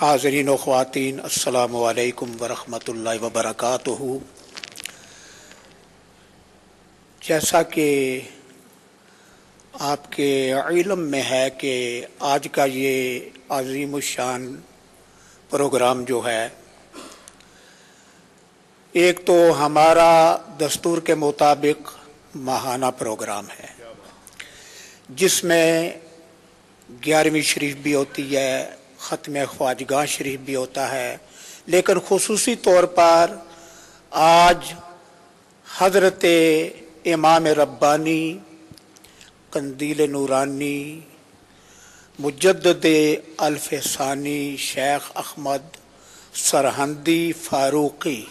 حاضرین و خواتین، السلام علیکم ورحمۃ اللہ وبرکاتہ۔ جیسا کہ آپ کے علم میں ہے کہ آج کا یہ عظیم الشان پروگرام جو ہے، ایک تو ہمارا دستور کے مطابق ماہانہ پروگرام ہے، جس میں 11ویں شریف بھی ہوتی ہے، ختم خواجگاہ شریف بھی ہوتا ہے، لیکن خصوصی طور پر آج حضرت امام ربانی قندیل نورانی مجدد الف ثانی شیخ احمد سرہندی فاروقی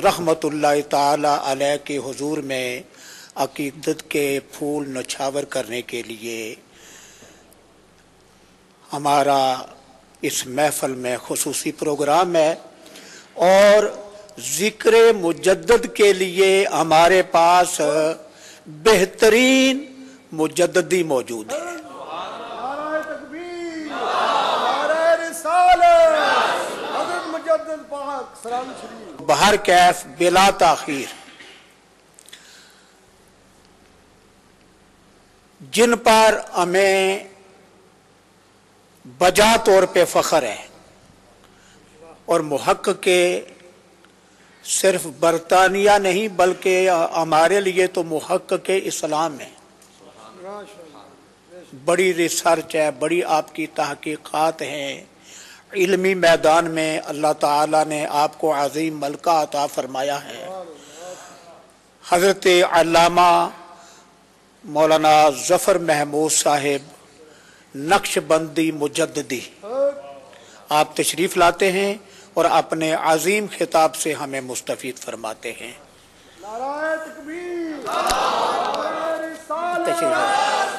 رحمۃ اللہ تعالی علیہ کے حضور میں عقیدت کے پھول نچھاور کرنے کے لیے ہمارا اس محفل میں خصوصی پروگرام ہے، اور ذکر مجدد کے لیے ہمارے پاس بہترین مجددی موجود ہے۔ نعرہ تکبیر، نعرہ رسالت، حضرت مجدد پاک سلام شریف۔ بہر کیف بلا تاخیر جن پر ہمیں بجا طور پہ فخر ہے، اور محقق کے صرف برطانیہ نہیں بلکہ ہمارے لیے تو محقق اسلام ہے، بڑی ریسرچ ہے، بڑی آپ کی تحقیقات ہیں، علمی میدان میں اللہ تعالیٰ نے آپ کو عظیم ملکہ عطا فرمایا ہے۔ حضرت علامہ مولانا ظفر محمود صاحب نقش بندی مجددی آپ تشریف لاتے ہیں اور اپنے عظیم خطاب سے ہمیں مستفید فرماتے ہیں۔ نعرہ تکبیر، نعرہ رسالت،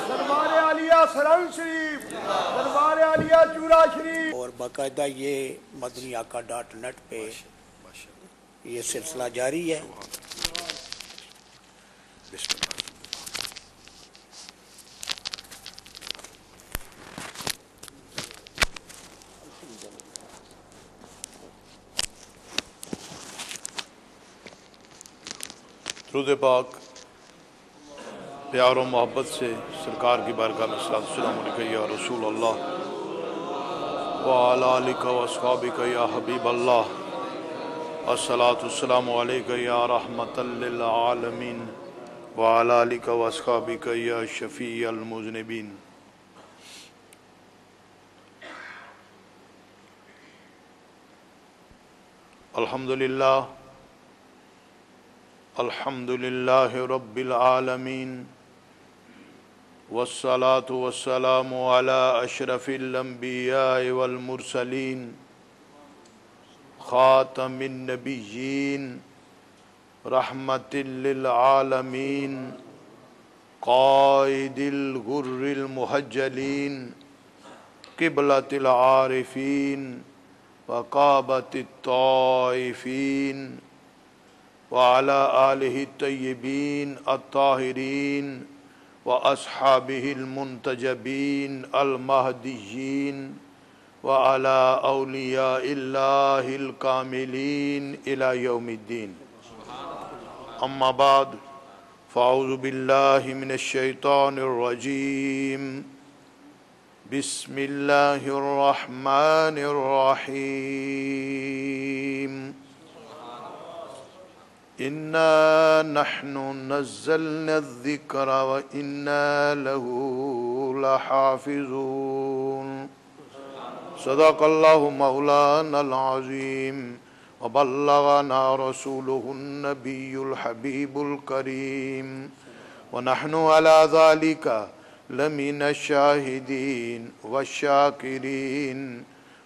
دربار عالیہ سلام شریف، دربار عالیہ چورا شریف۔ اور باقاعدہ یہ مدنی آقا ڈاٹ نیٹ پہ یہ سلسلہ جاری ہے۔ درود پاک پیار و محبت سے سرکار کی بارگاہ میں صلاۃ السلام علیکہ یا رسول اللہ وعلی آلکہ واصحابکہ یا حبیب اللہ، الصلاۃ السلام علیکہ یا رحمۃ للعالمین وعلی آلکہ واصحابکہ یا شفیع المذنبین۔ الحمدللہ الحمدللہ رب العالمین، والصلاة والسلام علی اشرف الانبیاء والمرسلین، خاتم النبیین، رحمت للعالمین، قائد الغر المحجلین، قبلۃ العارفین وقابۃ الطائفین، وعلى آلہ الطیبین الطاہرین واصحابہ المنتجبین المہدیین، وعلى اولیاء اللہ الکاملین الی یوم الدین۔ اما بعد، فاعوذ باللہ من الشیطان الرجیم، بسم اللہ الرحمن الرحیم۔ اِنَّا نَحْنُ نَزَّلْنَا الذِّكْرَ وَإِنَّا لَهُ لَحَافِظُونَ۔ صدق اللہ مولانا العظیم وبلغنا رسولہ النبی الحبیب الکریم، ونحن علی ذلک لمن الشاہدین والشاکرین،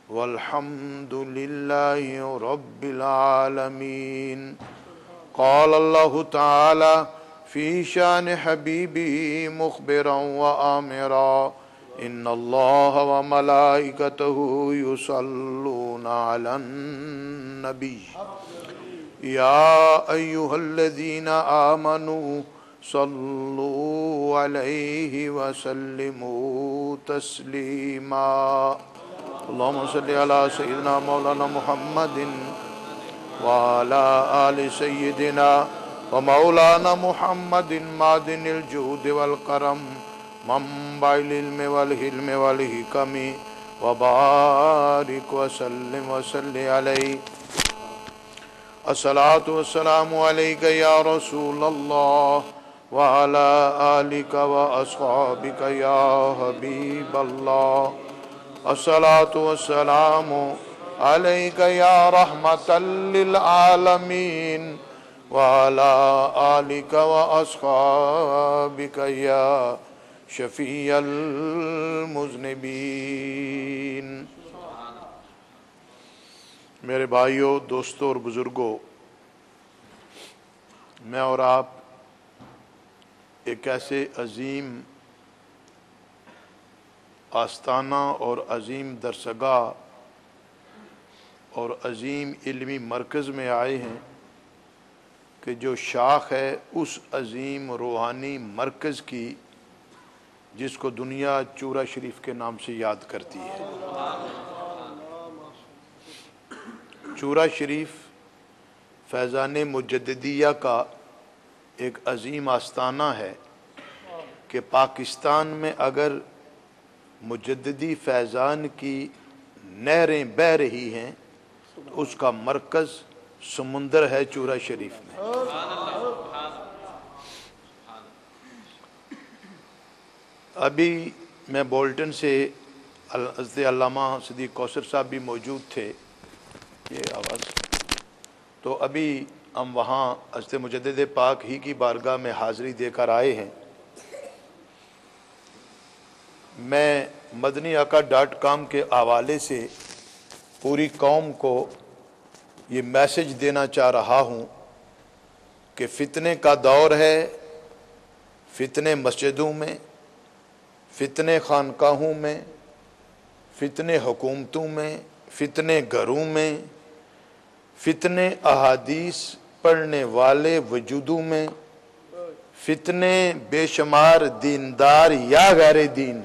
والحمد للہ رب العالمین۔ قال اللہ تعالی فی شان حبیبی مخبرا وآمرا، ان اللہ وملائکتہ یصلون علی النبی، یا ایہا الذین آمنوا صلوا علیہ وسلموا تسلیما۔ اللهم صل على سيدنا مولانا محمد وعلى آل سيدنا ومولانا محمد معدن الجود والكرم منبع العلم والحلم والحكم وبارك وسلم وصل عليه الصلاة والسلام عليك يا رسول الله وعلى آلك وأصحابك يا حبيب الله الصلاة والسلام عليك يا رحمة للعالمين وعلى آلك وأصحابك يا شفيع المذنبين. میرے بھائیوں، دوستوں اور بزرگوں، میں اور آپ ایک ایسے عظیم آستانہ اور عظیم درسگاہ اور عظیم علمی مرکز میں آئے ہیں کہ جو شاخ ہے اس عظیم روحانی مرکز کی جس کو دنیا چورا شریف کے نام سے یاد کرتی ہے. چورا شریف فیضان مجددیہ کا ایک عظیم آستانہ ہے کہ پاکستان میں اگر مجددی فیضان کی نہریں بہہ رہی ہیں تو اس کا مرکز سمندر ہے چورا شریف میں. ابھی میں بولٹن سے حضرت علامہ صدیق کوثر صاحب بھی موجود تھے. یہ آواز تو ابھی ہم وہاں حضرت مجدد پاک ہی کی بارگاہ میں حاضری دے کر آئے ہیں. میں madaniaka.com کے حوالے سے پوری قوم کو یہ میسج دینا چاہ رہا ہوں کہ فتنے کا دور ہے. فتنے مسجدوں میں، فتنے خانقاہوں میں، فتنے حکومتوں میں، فتنے گھروں میں، فتنے احادیث پڑھنے والے وجودوں میں، فتنے بے شمار دیندار یا غیر دین.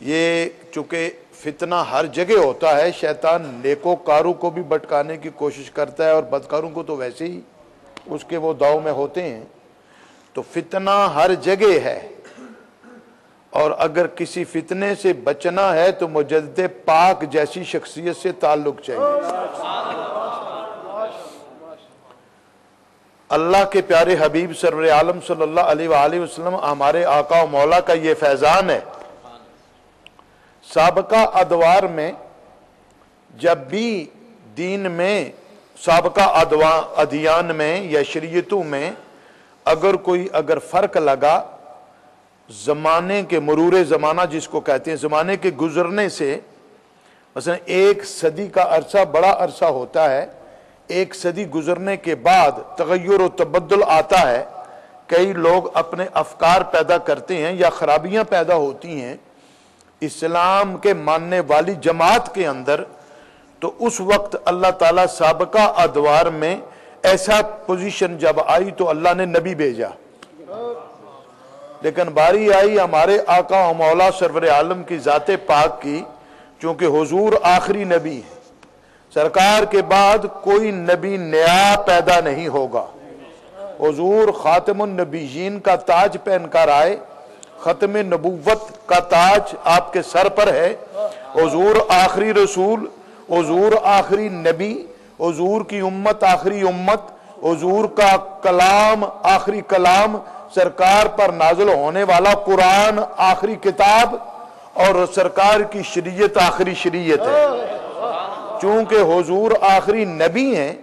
یہ چونکہ فتنہ ہر جگہ ہوتا ہے، شیطان نیکوکاروں کو بھی بھٹکانے کی کوشش کرتا ہے اور بدکاروں کو تو ویسے ہی اس کے وہ داؤ میں ہوتے ہیں. تو فتنہ ہر جگہ ہے، اور اگر کسی فتنے سے بچنا ہے تو مجدد پاک جیسی شخصیت سے تعلق چاہیے. اللہ کے پیارے حبیب سرور عالم صلی اللہ علیہ وآلہ وسلم ہمارے آقا و مولا کا یہ فیضان ہے. سابقہ ادوار میں جب بھی دین میں، سابقہ ادیان میں یا شریعتوں میں اگر فرق لگا، زمانے کے مرور زمانہ جس کو کہتے ہیں، زمانے کے گزرنے سے، مثلا 1 صدی کا عرصہ بڑا عرصہ ہوتا ہے. 1 صدی گزرنے کے بعد تغیر و تبدل آتا ہے. کئی لوگ اپنے افکار پیدا کرتے ہیں یا خرابیاں پیدا ہوتی ہیں اسلام کے ماننے والی جماعت کے اندر. تو اس وقت اللہ تعالیٰ سابقہ ادوار میں ایسا پوزیشن جب آئی تو اللہ نے نبی بھیجا. لیکن باری آئی ہمارے آقا و مولا سرور عالم کی ذات پاک کی، چونکہ حضور آخری نبی ہے. سرکار کے بعد کوئی نبی نیا پیدا نہیں ہوگا. حضور خاتم النبیین کا تاج پہن کر آئے، ختم نبوت کا تاج آپ کے سر پر ہے. حضور آخری رسول، حضور آخری نبی، حضور کی امت آخری امت، حضور کا کلام آخری کلام، سرکار پر نازل ہونے والا قرآن آخری کتاب، اور سرکار کی شریعت آخری شریعت ہے. چونکہ حضور آخری نبی ہیں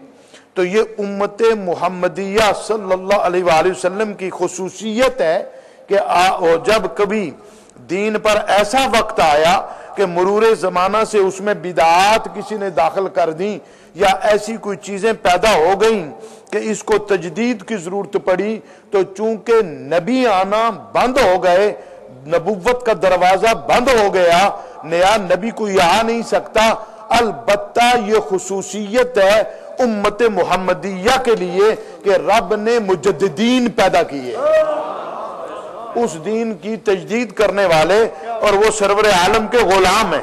تو یہ امت محمدیہ صلی اللہ علیہ وآلہ وسلم کی خصوصیت ہے کہ جب کبھی دین پر ایسا وقت آیا کہ مرور زمانہ سے اس میں بدعات کسی نے داخل کر دیں یا ایسی کوئی چیزیں پیدا ہو گئیں کہ اس کو تجدید کی ضرورت پڑی، تو چونکہ نبی آنا بند ہو گئے، نبوت کا دروازہ بند ہو گیا، نیا نبی کوئی آ نہیں سکتا. البتہ یہ خصوصیت ہے امت محمدیہ کے لیے کہ رب نے مجددین پیدا کیے، اس دین کی تجدید کرنے والے، اور وہ سرور عالم کے غلام ہیں.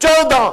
14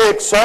100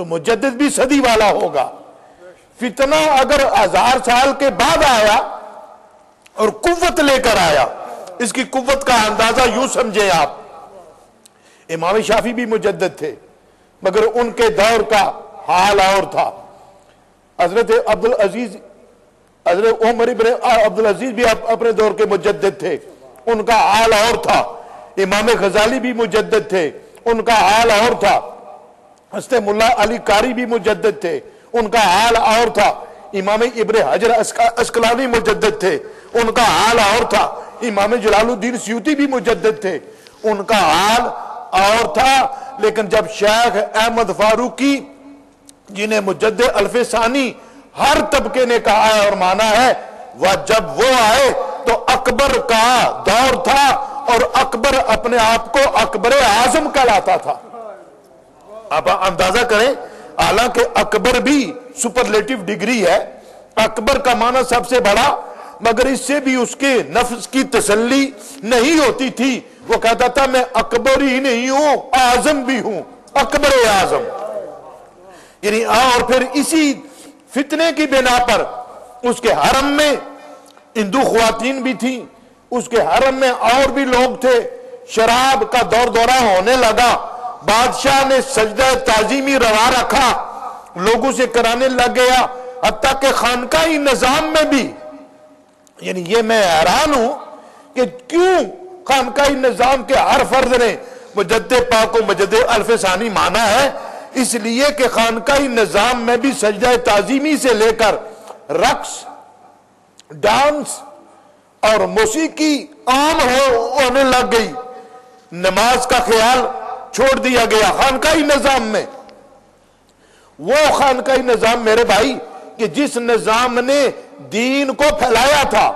تو مجدد بھی صدی والا ہوگا. فتنہ اگر 1000 سال کے بعد آیا اور قوت لے کر آیا، اس کی قوت کا اندازہ یوں سمجھے آپ. امام شافعی بھی مجدد تھے مگر ان کے دور کا حال اور تھا. حضرت عبدالعزیز، حضرت عمر ابن عبدالعزیز بھی اپنے دور کے مجدد تھے، ان کا حال اور تھا. امام غزالی بھی مجدد تھے، ان کا حال اور تھا. حضرت ملا علی قاری بھی مجدد تھے، ان کا حال اور تھا. امام ابن حجر اسقلانی مجدد تھے، ان کا حال اور تھا. امام جلال الدین سیوطی بھی مجدد تھے، ان کا حال اور تھا. لیکن جب شیخ احمد فاروقی جنہیں مجدد الف ثانی ہر طبقے نے کہا ہے اور مانا ہے، جب وہ آئے تو اکبر کا دور تھا اور اکبر اپنے آپ کو اکبر اعظم کہلاتا تھا. آپ اندازہ کریں، حالانکہ اکبر بھی سپرلیٹو ڈگری ہے، اکبر کا معنی سب سے بڑا، مگر اس سے بھی اس کے نفس کی تسلی نہیں ہوتی تھی. وہ کہتا تھا میں اکبر ہی نہیں ہوں، اعظم بھی ہوں، اکبر اعظم. یعنی اور پھر اسی فتنے کی بنا پر اس کے حرم میں ہندو خواتین بھی تھیں، اس کے حرم میں اور بھی لوگ تھے. شراب کا دور دورہ ہونے لگا، بادشاہ نے سجدہ تعظیمی روا رکھا، لوگوں سے کرانے لگ گیا، حتیٰ کہ خانقاہی نظام میں بھی. یعنی یہ میں حیران ہوں کہ کیوں خانقاہی نظام کے ہر فرد نے مجدد پاک کو مجدد الف ثانی مانا ہے. اس لیے کہ خانقاہی نظام میں بھی سجدہ تعظیمی سے لے کر رقص، ڈانس اور موسیقی عام ہونے لگ گئی. نماز کا خیال چھوڑ دیا گیا خانقاہی نظام میں. وہ خانقاہی نظام میرے بھائی کہ جس نظام نے دین کو پھیلایا تھا،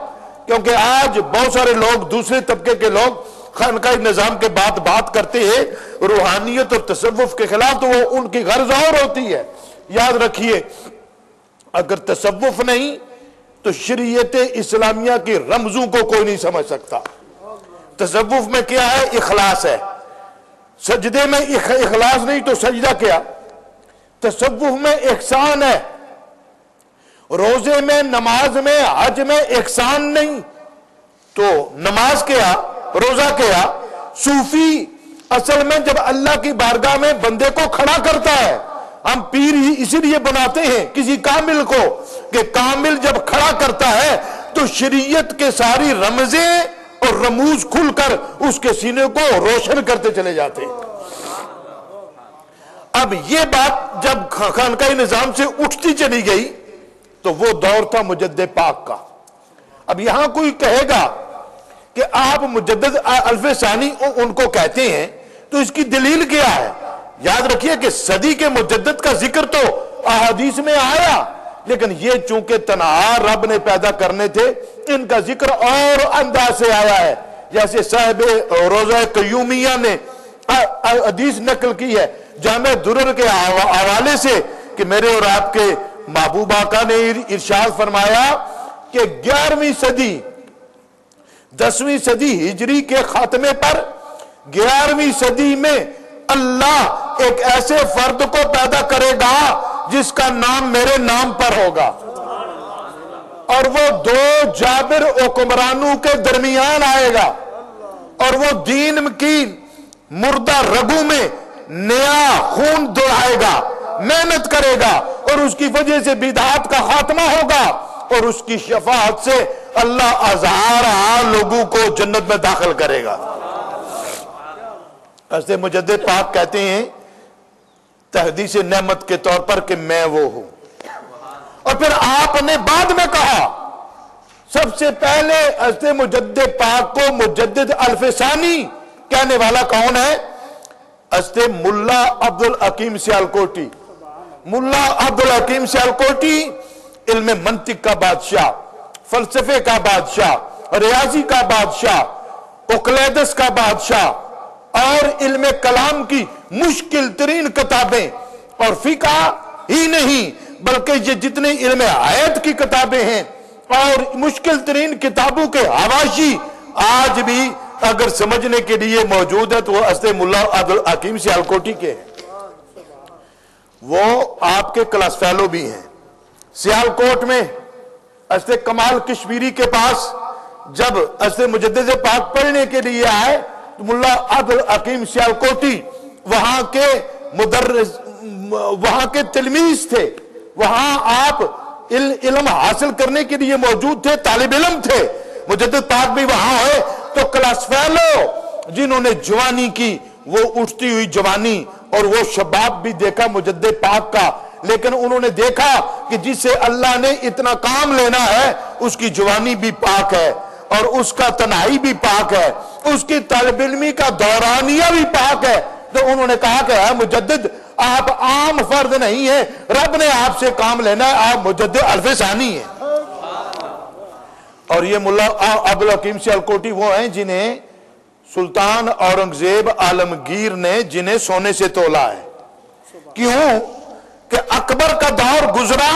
کیونکہ آج بہت سارے لوگ، دوسرے طبقے کے لوگ خانقاہی نظام کے بات کرتے ہیں روحانیت اور تصوف کے خلاف، تو وہ ان کی غرض اور ہوتی ہے. یاد رکھیے، اگر تصوف نہیں تو شریعت اسلامیہ کی رمزوں کو کوئی نہیں سمجھ سکتا. تصوف میں کیا ہے؟ اخلاص ہے. سجدے میں اخلاص نہیں تو سجدہ کیا؟ تصوف میں احسان ہے. روزے میں، نماز میں، حج میں احسان نہیں تو نماز کیا، روزہ کیا؟ صوفی اصل میں جب اللہ کی بارگاہ میں بندے کو کھڑا کرتا ہے، ہم پیر ہی اسی لیے بناتے ہیں کسی کامل کو، کہ کامل جب کھڑا کرتا ہے تو شریعت کے ساری رمزیں اور رموز کھل کر اس کے سینے کو روشن کرتے چلے جاتے. اب یہ بات جب خانقاہی نظام سے اٹھتی چلی گئی تو وہ دور تھا مجدد پاک کا. اب یہاں کوئی کہے گا کہ آپ مجدد الف ثانی ان کو کہتے ہیں تو اس کی دلیل کیا ہے؟ یاد رکھیے کہ صدی کے مجدد کا ذکر تو احادیث میں آیا، لیکن یہ چونکہ تنہا رب نے پیدا کرنے تھے، ان کا ذکر اور انداز سے آیا ہے. جیسے صاحب روضہ قیومیہ نے حدیث نقل کی ہے جامع درر کے حوالے سے کہ میرے اور آپ کے محبوب آقا نے ارشاد فرمایا کہ 11ویں صدی 10ویں صدی ہجری کے خاتمے پر 11ویں صدی میں اللہ ایک ایسے فرد کو پیدا کرے گا جس کا نام میرے نام پر ہوگا، اور وہ 2 جابر حکمرانوں کے درمیان آئے گا، اور وہ دین کی مردہ رگوں میں نیا خون دوڑائے گا، محنت کرے گا، اور اس کی وجہ سے بدعات کا خاتمہ ہوگا، اور اس کی شفاعت سے اللہ ہزارہ لوگوں کو جنت میں داخل کرے گا. حضرت مجدد پاک کہتے ہیں تحدیث نعمت کے طور پر کہ میں وہ ہوں. اور پھر آپ نے بعد میں کہا، سب سے پہلے حضرت مجدد پاک کو مجدد الف ثانی کہنے والا کون ہے؟ حضرت ملا عبدالحکیم سیالکوٹی. ملا عبدالحکیم سیالکوٹی علم منطق کا بادشاہ، فلسفے کا بادشاہ، ریاضی کا بادشاہ، اقلیدس کا بادشاہ، اور علم کلام کی مشکل ترین کتابیں، اور فقہ ہی نہیں بلکہ یہ جتنے علم آیت کی کتابیں ہیں اور مشکل ترین کتابوں کے حواشی آج بھی اگر سمجھنے کے لیے موجود ہے تو وہ حضرت ملا عبدالحکیم سیالکوٹی کے ہیں. وہ آپ کے کلاس فیلو بھی ہیں۔ سیالکوٹ میں حضرت کمال کشمیری کے پاس جب حضرت مجدد پاک پڑھنے کے لیے آئے تو ملا عبد الحکیم سیالکوٹی وہاں کے مدرس، وہاں کے تلمیذ تھے، وہاں آپ علم حاصل کرنے کے لیے موجود تھے، طالب علم تھے، مجدد پاک بھی وہاں ہوئے تو کلاس فیلو جنہوں نے جوانی کی، وہ اٹھتی ہوئی جوانی اور وہ شباب بھی دیکھا مجدد پاک کا، لیکن انہوں نے دیکھا کہ جس سے اللہ نے اتنا کام لینا ہے اس کی جوانی بھی پاک ہے اور اس کا تنہائی بھی پاک ہے، اس کی طالب علمی کا دورانیہ بھی پاک ہے، تو انہوں نے کہا کہ اے مجدد آپ عام فرد نہیں ہیں، رب نے آپ سے کام لینا ہے، آپ مجدد الف ثانی ہیں۔ اور یہ ملا عبد الحکیم سیالکوٹی وہ ہیں جنہیں سلطان اورنگزیب عالمگیر نے جنہیں سونے سے تولا ہے۔ کیوں کہ اکبر کا دور گزرا،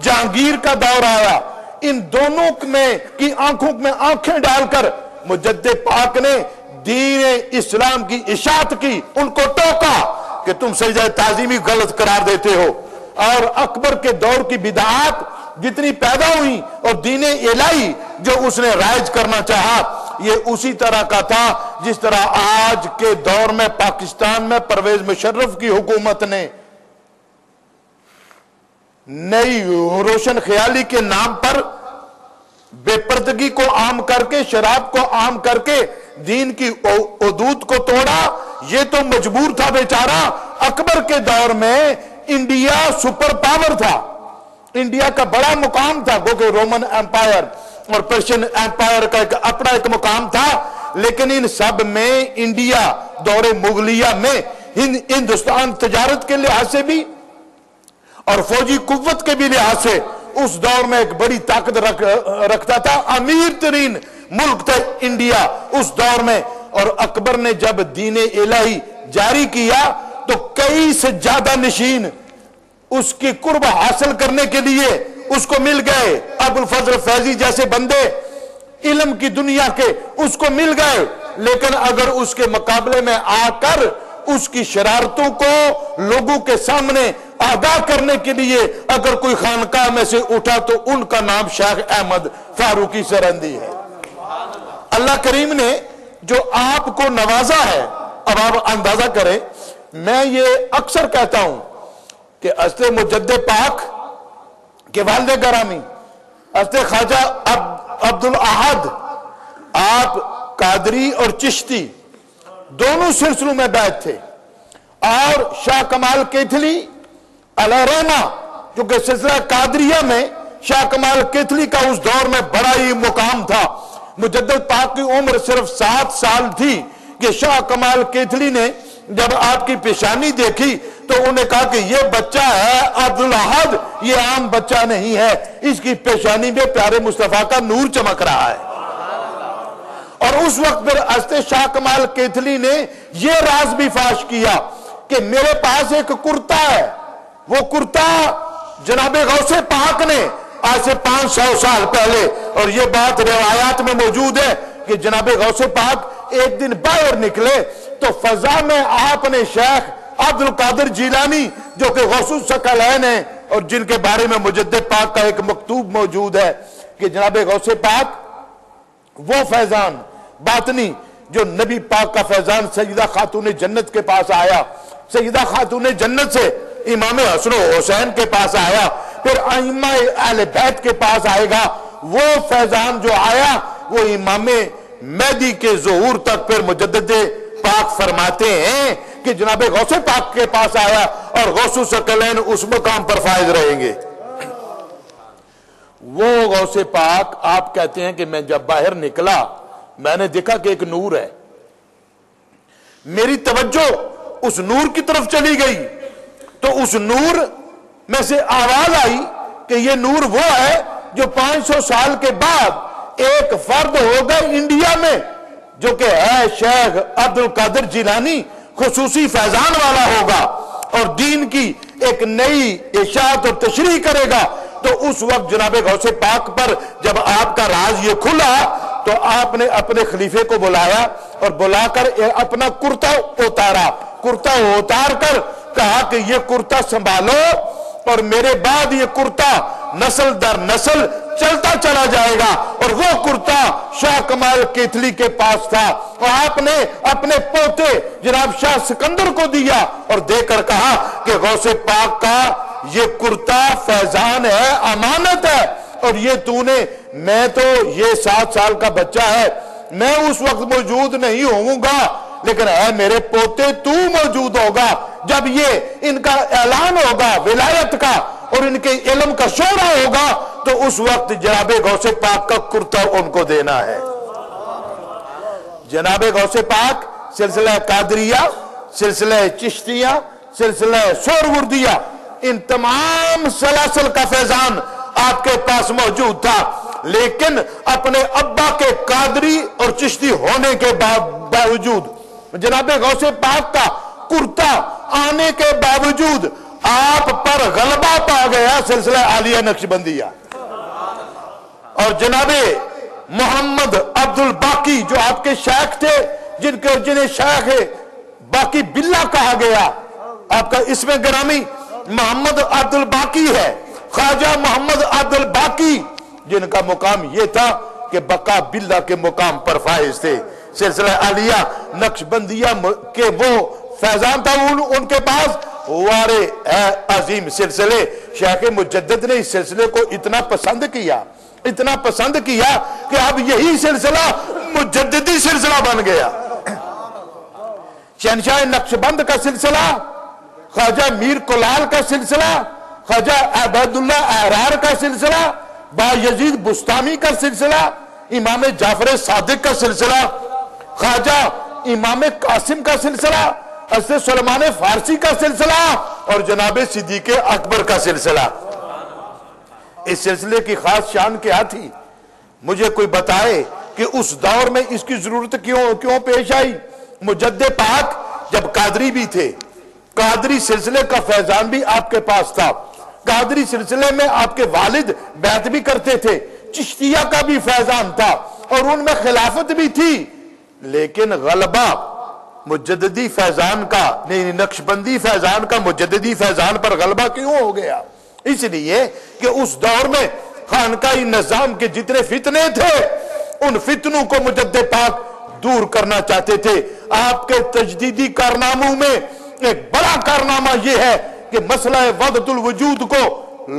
جہانگیر کا دور آیا، ان دونوں میں کی آنکھوں میں آنکھیں ڈال کر مجدد پاک نے دین اسلام کی اشاعت کی، ان کو ٹوکا کہ تم سجدہ تعظیمی غلط قرار دیتے ہو، اور اکبر کے دور کی بدعات جتنی پیدا ہوئی اور دین الہی جو اس نے رائج کرنا چاہا یہ اسی طرح کا تھا جس طرح آج کے دور میں پاکستان میں پرویز مشرف کی حکومت نے نئی روشن خیالی کے نام پر بے پردگی کو عام کر کے، شراب کو عام کر کے دین کی حدود کو توڑا۔ یہ تو مجبور تھا بیچارہ۔ اکبر کے دور میں انڈیا سپر پاور تھا، انڈیا کا بڑا مقام تھا، گو کہ رومن ایمپائر اور پرشین ایمپائر کا اپنا ایک مقام تھا، لیکن ان سب میں انڈیا دور مغلیہ میں ہندوستان تجارت کے لحاظ سے بھی اور فوجی قوت کے بھی لحاظ سے اس دور میں ایک بڑی طاقت رکھتا تھا، امیر ترین ملک تھا انڈیا اس دور میں۔ اور اکبر نے جب دین الہی جاری کیا تو کئی سے زیادہ نشین اس کی قرب حاصل کرنے کے لیے اس کو مل گئے، ابو الفضل فیضی جیسے بندے علم کی دنیا کے اس کو مل گئے، لیکن اگر اس کے مقابلے میں آ کر اس کی شرارتوں کو لوگوں کے سامنے آگاہ کرنے کے لیے اگر کوئی خانقاہ میں سے اٹھا تو ان کا نام شیخ احمد فاروقی سرندی ہے۔ اللہ کریم نے جو آپ کو نوازا ہے، اب آپ اندازہ کریں، میں یہ اکثر کہتا ہوں کہ حضرت مجدد پاک کے والد گرامی حضرت خواجہ عبد الاحد، آپ قادری اور چشتی دونوں سلسلوں میں بیعت تھے، اور شاہ کمال کیتھلی علیہ رحمہ جو کہ سلسلہ قادریہ میں شاہ کمال کیتھلی کا اس دور میں بڑا ہی مقام تھا۔ مجدد پاک کی عمر صرف 7 سال تھی کہ شاہ کمال کیتھلی نے جب آپ کی پیشانی دیکھی تو انہوں نے کہا کہ یہ بچہ ہے عبد الاحد، یہ عام بچہ نہیں ہے، اس کی پیشانی میں پیارے مصطفیٰ کا نور چمک رہا ہے۔ اور اس وقت پھر حضرت شاہ کمال کیتھلی نے یہ راز بھی فاش کیا کہ میرے پاس ایک کرتا ہے، وہ کرتا جناب غوث پاک نے آج سے 500 سال پہلے، اور یہ بات روایات میں موجود ہے کہ جناب غوث پاک ایک دن باہر نکلے تو فضا میں آپ نے شیخ عبد القادر جیلانی جو کہ غوث الثقلین ہیں اور جن کے بارے میں مجدد پاک کا ایک مکتوب موجود ہے کہ جناب غوث پاک وہ فیضان باطنی جو نبی پاک کا فیضان سیدہ خاتون جنت کے پاس آیا، سیدہ خاتون جنت سے امام حسن و حسین کے پاس آیا، پھر ائمہ اہل بیت کے پاس آئے گا، وہ فیضان جو آیا وہ امام مہدی کے ظہور تک پھر مجدد پاک فرماتے ہیں کہ جناب غوث پاک کے پاس آیا اور غوث الثقلین اس مقام پر فائز رہیں گے۔ وہ غوث پاک آپ کہتے ہیں کہ میں جب باہر نکلا میں نے دیکھا کہ ایک نور ہے، میری توجہ اس نور کی طرف چلی گئی تو اس نور میں سے آواز آئی کہ یہ نور وہ ہے جو 500 سال کے بعد ایک فرد ہوگا انڈیا میں جو کہ ہے شیخ عبد القادر جیلانی، خصوصی فیضان والا ہوگا اور دین کی ایک نئی اشاعت اور تشریح کرے گا۔ تو اس وقت جناب غوث پاک پر جب آپ کا راز یہ کھلا تو آپ نے اپنے خلیفے کو بلایا اور بلا کر اپنا کرتا اتارا، کرتا اتار کر کہا کہ یہ کرتا سنبھالو اور میرے بعد یہ کرتا نسل در نسل چلتا چلا جائے گا. اور وہ کرتا شاہ کمال کیتلی کے پاس تھا اور آپ نے اپنے پوتے جناب شاہ سکندر کو دیا اور دے کر کہا کہ غوث پاک کا یہ کرتا فیضان ہے، امانت ہے، اور یہ تو نے، میں تو یہ 7 سال کا بچہ ہے، میں اس وقت موجود نہیں ہوں گا، لیکن اے میرے پوتے تو موجود ہوگا جب یہ ان کا اعلان ہوگا ولایت کا اور ان کے علم کا شورا ہوگا، تو اس وقت جناب غوث پاک کا کرتا ان کو دینا ہے. جناب غوث پاک سلسلہ قادریہ، سلسلہ چشتیہ، سلسلہ سہروردیہ، ان تمام سلاسل کا فیضان آپ کے پاس موجود تھا، لیکن اپنے ابا کے قادری اور چشتی ہونے کے باوجود جناب غوث پاک کا کرتا آنے کے باوجود آپ پر غلبہ پا گیا سلسلہ عالیہ نقشبندیہ. اور جناب محمد عبد الباقی جو آپ کے شیخ تھے، جنہیں شیخ باقی باللہ کہا گیا، آپ کا اسم گرامی محمد عبد الباقی ہے، خواجہ محمد عبد الباقی، جن کا مقام یہ تھا کہ بقا باللہ کے مقام پر فائز تھے. سلسلہ عالیہ نقشبندیہ کے وہ فیضان تھا ان کے پاس. وارے عظیم سلسلے شیخ مجدد نے اس سلسلے کو اتنا پسند کیا کہ اب یہی سلسلہ مجددی سلسلہ بن گیا. شہنشاہ نقشبند کا سلسلہ، خواجہ میر کلال کا سلسلہ، خواجہ عبید اللہ احرار کا سلسلہ، با یزید بستامی کا سلسلہ، امام جعفر صادق کا سلسلہ، خواجہ امام قاسم کا سلسلہ، حضرت سلمان فارسی کا سلسلہ، اور جناب صدیق اکبر کا سلسلہ. اس سلسلے کی خاص شان کیا تھی؟ مجھے کوئی بتائے کہ اس دور میں اس کی ضرورت کیوں پیش آئی؟ مجدد پاک جب قادری بھی تھے، قادری سلسلے کا فیضان بھی آپ کے پاس تھا، قادری سلسلے میں آپ کے والد بیعت بھی کرتے تھے، چشتیہ کا بھی فیضان تھا اور ان میں خلافت بھی تھی، لیکن غلبہ مجددی فیضان کا، نقشبندی فیضان کا مجددی فیضان پر غلبہ کیوں ہو گیا؟ اس لیے کہ اس دور میں خانقاہی نظام کے جتنے فتنے تھے، ان فتنوں کو مجدد پاک دور کرنا چاہتے تھے. آپ کے تجدیدی کارناموں میں ایک بڑا کارنامہ یہ ہے کہ مسئلہ وحدت الوجود کو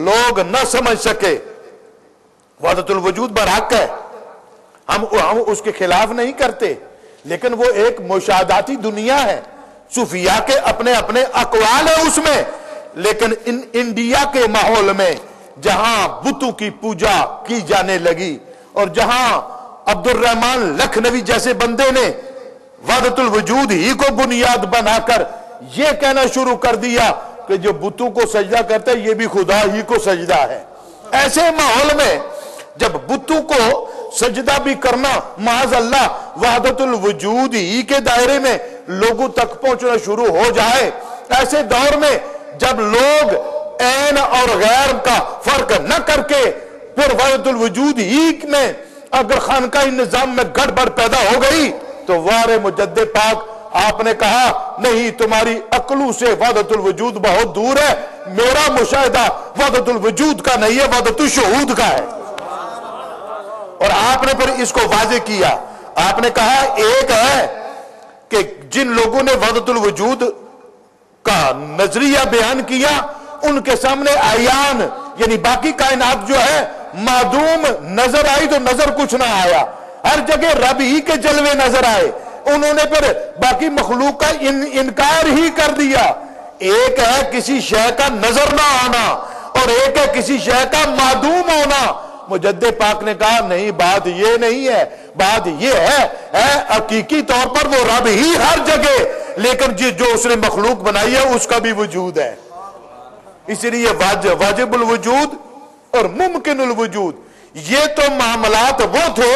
لوگ نہ سمجھ سکے. وحدت الوجود برحق ہے، ہم اس کے خلاف نہیں کرتے، لیکن وہ ایک مشاہداتی دنیا ہے، صوفیاء کے اپنے اپنے اقوال ہیں اس میں. لیکن انڈیا کے ماحول میں جہاں بتوں کی پوجا کی جانے لگی اور جہاں عبد الرحمن لکھنوی جیسے بندے نے وحدت الوجود ہی کو بنیاد بنا کر یہ کہنا شروع کر دیا کہ جو بتوں کو سجدہ کرتا ہے یہ بھی خدا ہی کو سجدہ ہے، ایسے ماحول میں جب بتوں کو سجدہ بھی کرنا معاذ اللہ وحدت الوجود ہی کے دائرے میں لوگوں تک پہنچنا شروع ہو جائے، ایسے دور میں جب لوگ عین اور غیر کا فرق نہ کر کے پھر وحدت الوجود ہی میں اگر خانقاہی نظام میں گڑبڑ پیدا ہو گئی تو وار مجدد پاک آپ نے کہا نہیں، تمہاری عقلوں سے وحدت الوجود بہت دور ہے، میرا مشاہدہ وحدت الوجود کا نہیں ہے، وحدت الشہود کا ہے. اور آپ نے پھر اس کو واضح کیا، آپ نے کہا ایک ہے کہ جن لوگوں نے وحدت الوجود کا نظریہ بیان کیا ان کے سامنے عیان یعنی باقی کائنات جو ہے معدوم نظر آئی تو نظر کچھ نہ آیا، ہر جگہ رب ہی کے جلوے نظر آئے، انہوں نے پھر باقی مخلوق کا انکار ہی کر دیا. ایک ہے کسی شے کا نظر نہ آنا اور ایک ہے کسی شے کا معدوم ہونا. مجدد پاک نے کہا نہیں، بات یہ نہیں ہے، بات یہ ہے حقیقی طور پر وہ رب ہی ہر جگہ، لیکن جو اس نے مخلوق بنائی ہے اس کا بھی وجود ہے. اس لیے واجب الوجود اور ممکن الوجود یہ تو معاملات وہ تھے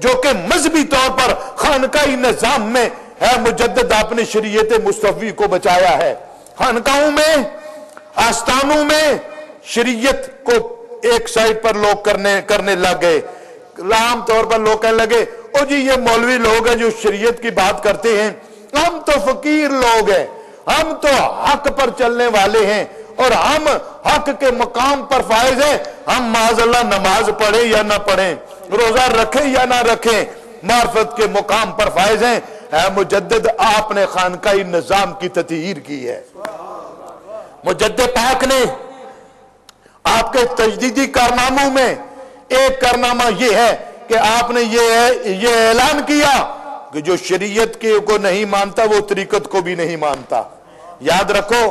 جو کہ مذہبی طور پر خانقاہی نظام میں ہے. مجدد آپ نے شریعت مصطفی کو بچایا ہے. خانقاہوں میں، آستانوں میں شریعت کو ایک سائٹ پر لوگ کرنے لگ گئے. عام طور پر لوگ کہنے لگے او جی یہ مولوی لوگ ہیں جو شریعت کی بات کرتے ہیں، ہم تو فقیر لوگ ہیں، ہم تو حق پر چلنے والے ہیں اور ہم حق کے مقام پر فائز ہیں. ہم معاذ اللہ نماز پڑھیں یا نہ پڑھیں, روزہ رکھیں یا نہ رکھیں, معرفت کے مقام پر فائز ہیں. اے مجدد, آپ نے خانقاہی نظام کی تطہیر کی ہے. مجدد پاک نے آپ کے تجدیدی کارناموں میں ایک کارنامہ یہ ہے کہ آپ نے یہ اعلان کیا کہ جو شریعت کو نہیں مانتا وہ طریقت کو بھی نہیں مانتا. یاد رکھو,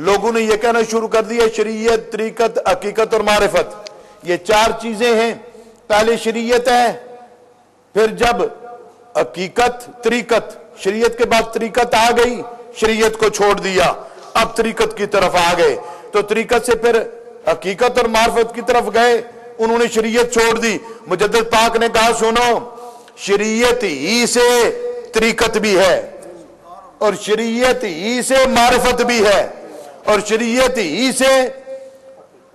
لوگوں نے یہ کہنا شروع کر دیا شریعت, طریقت, حقیقت اور معرفت یہ 4 چیزیں ہیں. پہلے شریعت ہے, پھر جب حقیقت, طریقت, شریعت کے بعد طریقت آ گئی, شریعت کو چھوڑ دیا, اب طریقت کی طرف آ گئے, تو طریقت سے پھر حقیقت اور معرفت کی طرف گئے, انہوں نے شریعت چھوڑ دی. مجدد پاک نے کہا سنو, شریعت ہی سے طریقت بھی ہے اور شریعت ہی سے معرفت بھی ہے اور شریعت ہی سے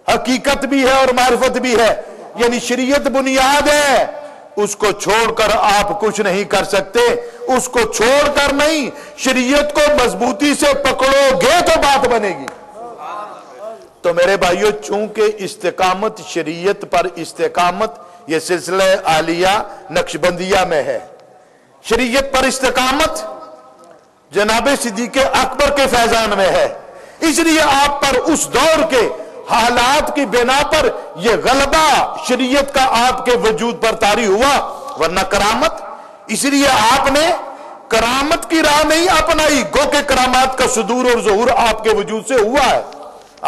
حقیقت بھی ہے اور معرفت بھی ہے. یعنی شریعت بنیاد ہے, اس کو چھوڑ کر آپ کچھ نہیں کر سکتے. اس کو چھوڑ کر نہیں, شریعت کو مضبوطی سے پکڑو گے تو بات بنے گی. تو میرے بھائیو, چونکہ استقامت شریعت پر استقامت یہ سلسلہ عالیہ نقشبندیہ میں ہے, شریعت پر استقامت جناب صدیق اکبر کے فیضان میں ہے, اس لیے آپ پر اس دور کے حالات کی بنا پر یہ غلبہ شریعت کا آپ کے وجود پر طاری ہوا, ورنہ کرامت, اس لیے آپ نے کرامت کی راہ نہیں اپنائی, گو کہ کرامات کا صدور اور ظہور آپ کے وجود سے ہوا ہے,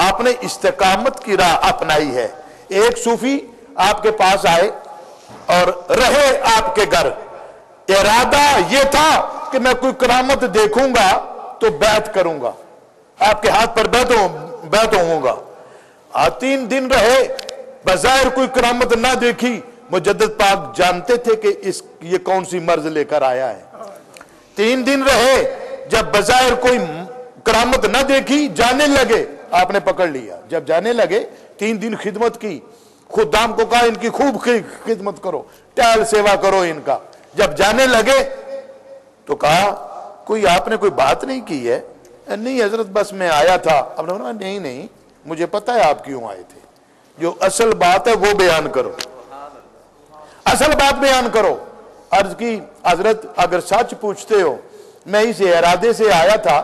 آپ نے استقامت کی راہ اپنائی ہے. ایک صوفی آپ کے پاس آئے اور رہے آپ کے گھر, ارادہ یہ تھا کہ میں کوئی کرامت دیکھوں گا تو بیعت کروں گا, آپ کے ہاتھ پر بیعت ہوں گا. 3 دن رہے, بظاہر کوئی کرامت نہ دیکھی. مجدد پاک جانتے تھے کہ یہ کون سی مرض لے کر آیا ہے. 3 دن رہے, جب بظاہر کوئی کرامت نہ دیکھی, جانے لگے, آپ نے پکڑ لیا. جب جانے لگے, 3 دن خدمت کی, خدام کو کہا ان کی خوب خدمت کرو, ٹہل سیوا کرو ان کا. جب جانے لگے تو کہا کوئی آپ نے کوئی بات نہیں کی ہے؟ نہیں حضرت, بس میں آیا تھا. اب نے کہا نہیں, مجھے پتا ہے آپ کیوں آئے تھے, جو اصل بات ہے وہ بیان کرو, اصل بات بیان کرو. عرض کی حضرت اگر سچ پوچھتے ہو, میں اس ارادے سے آیا تھا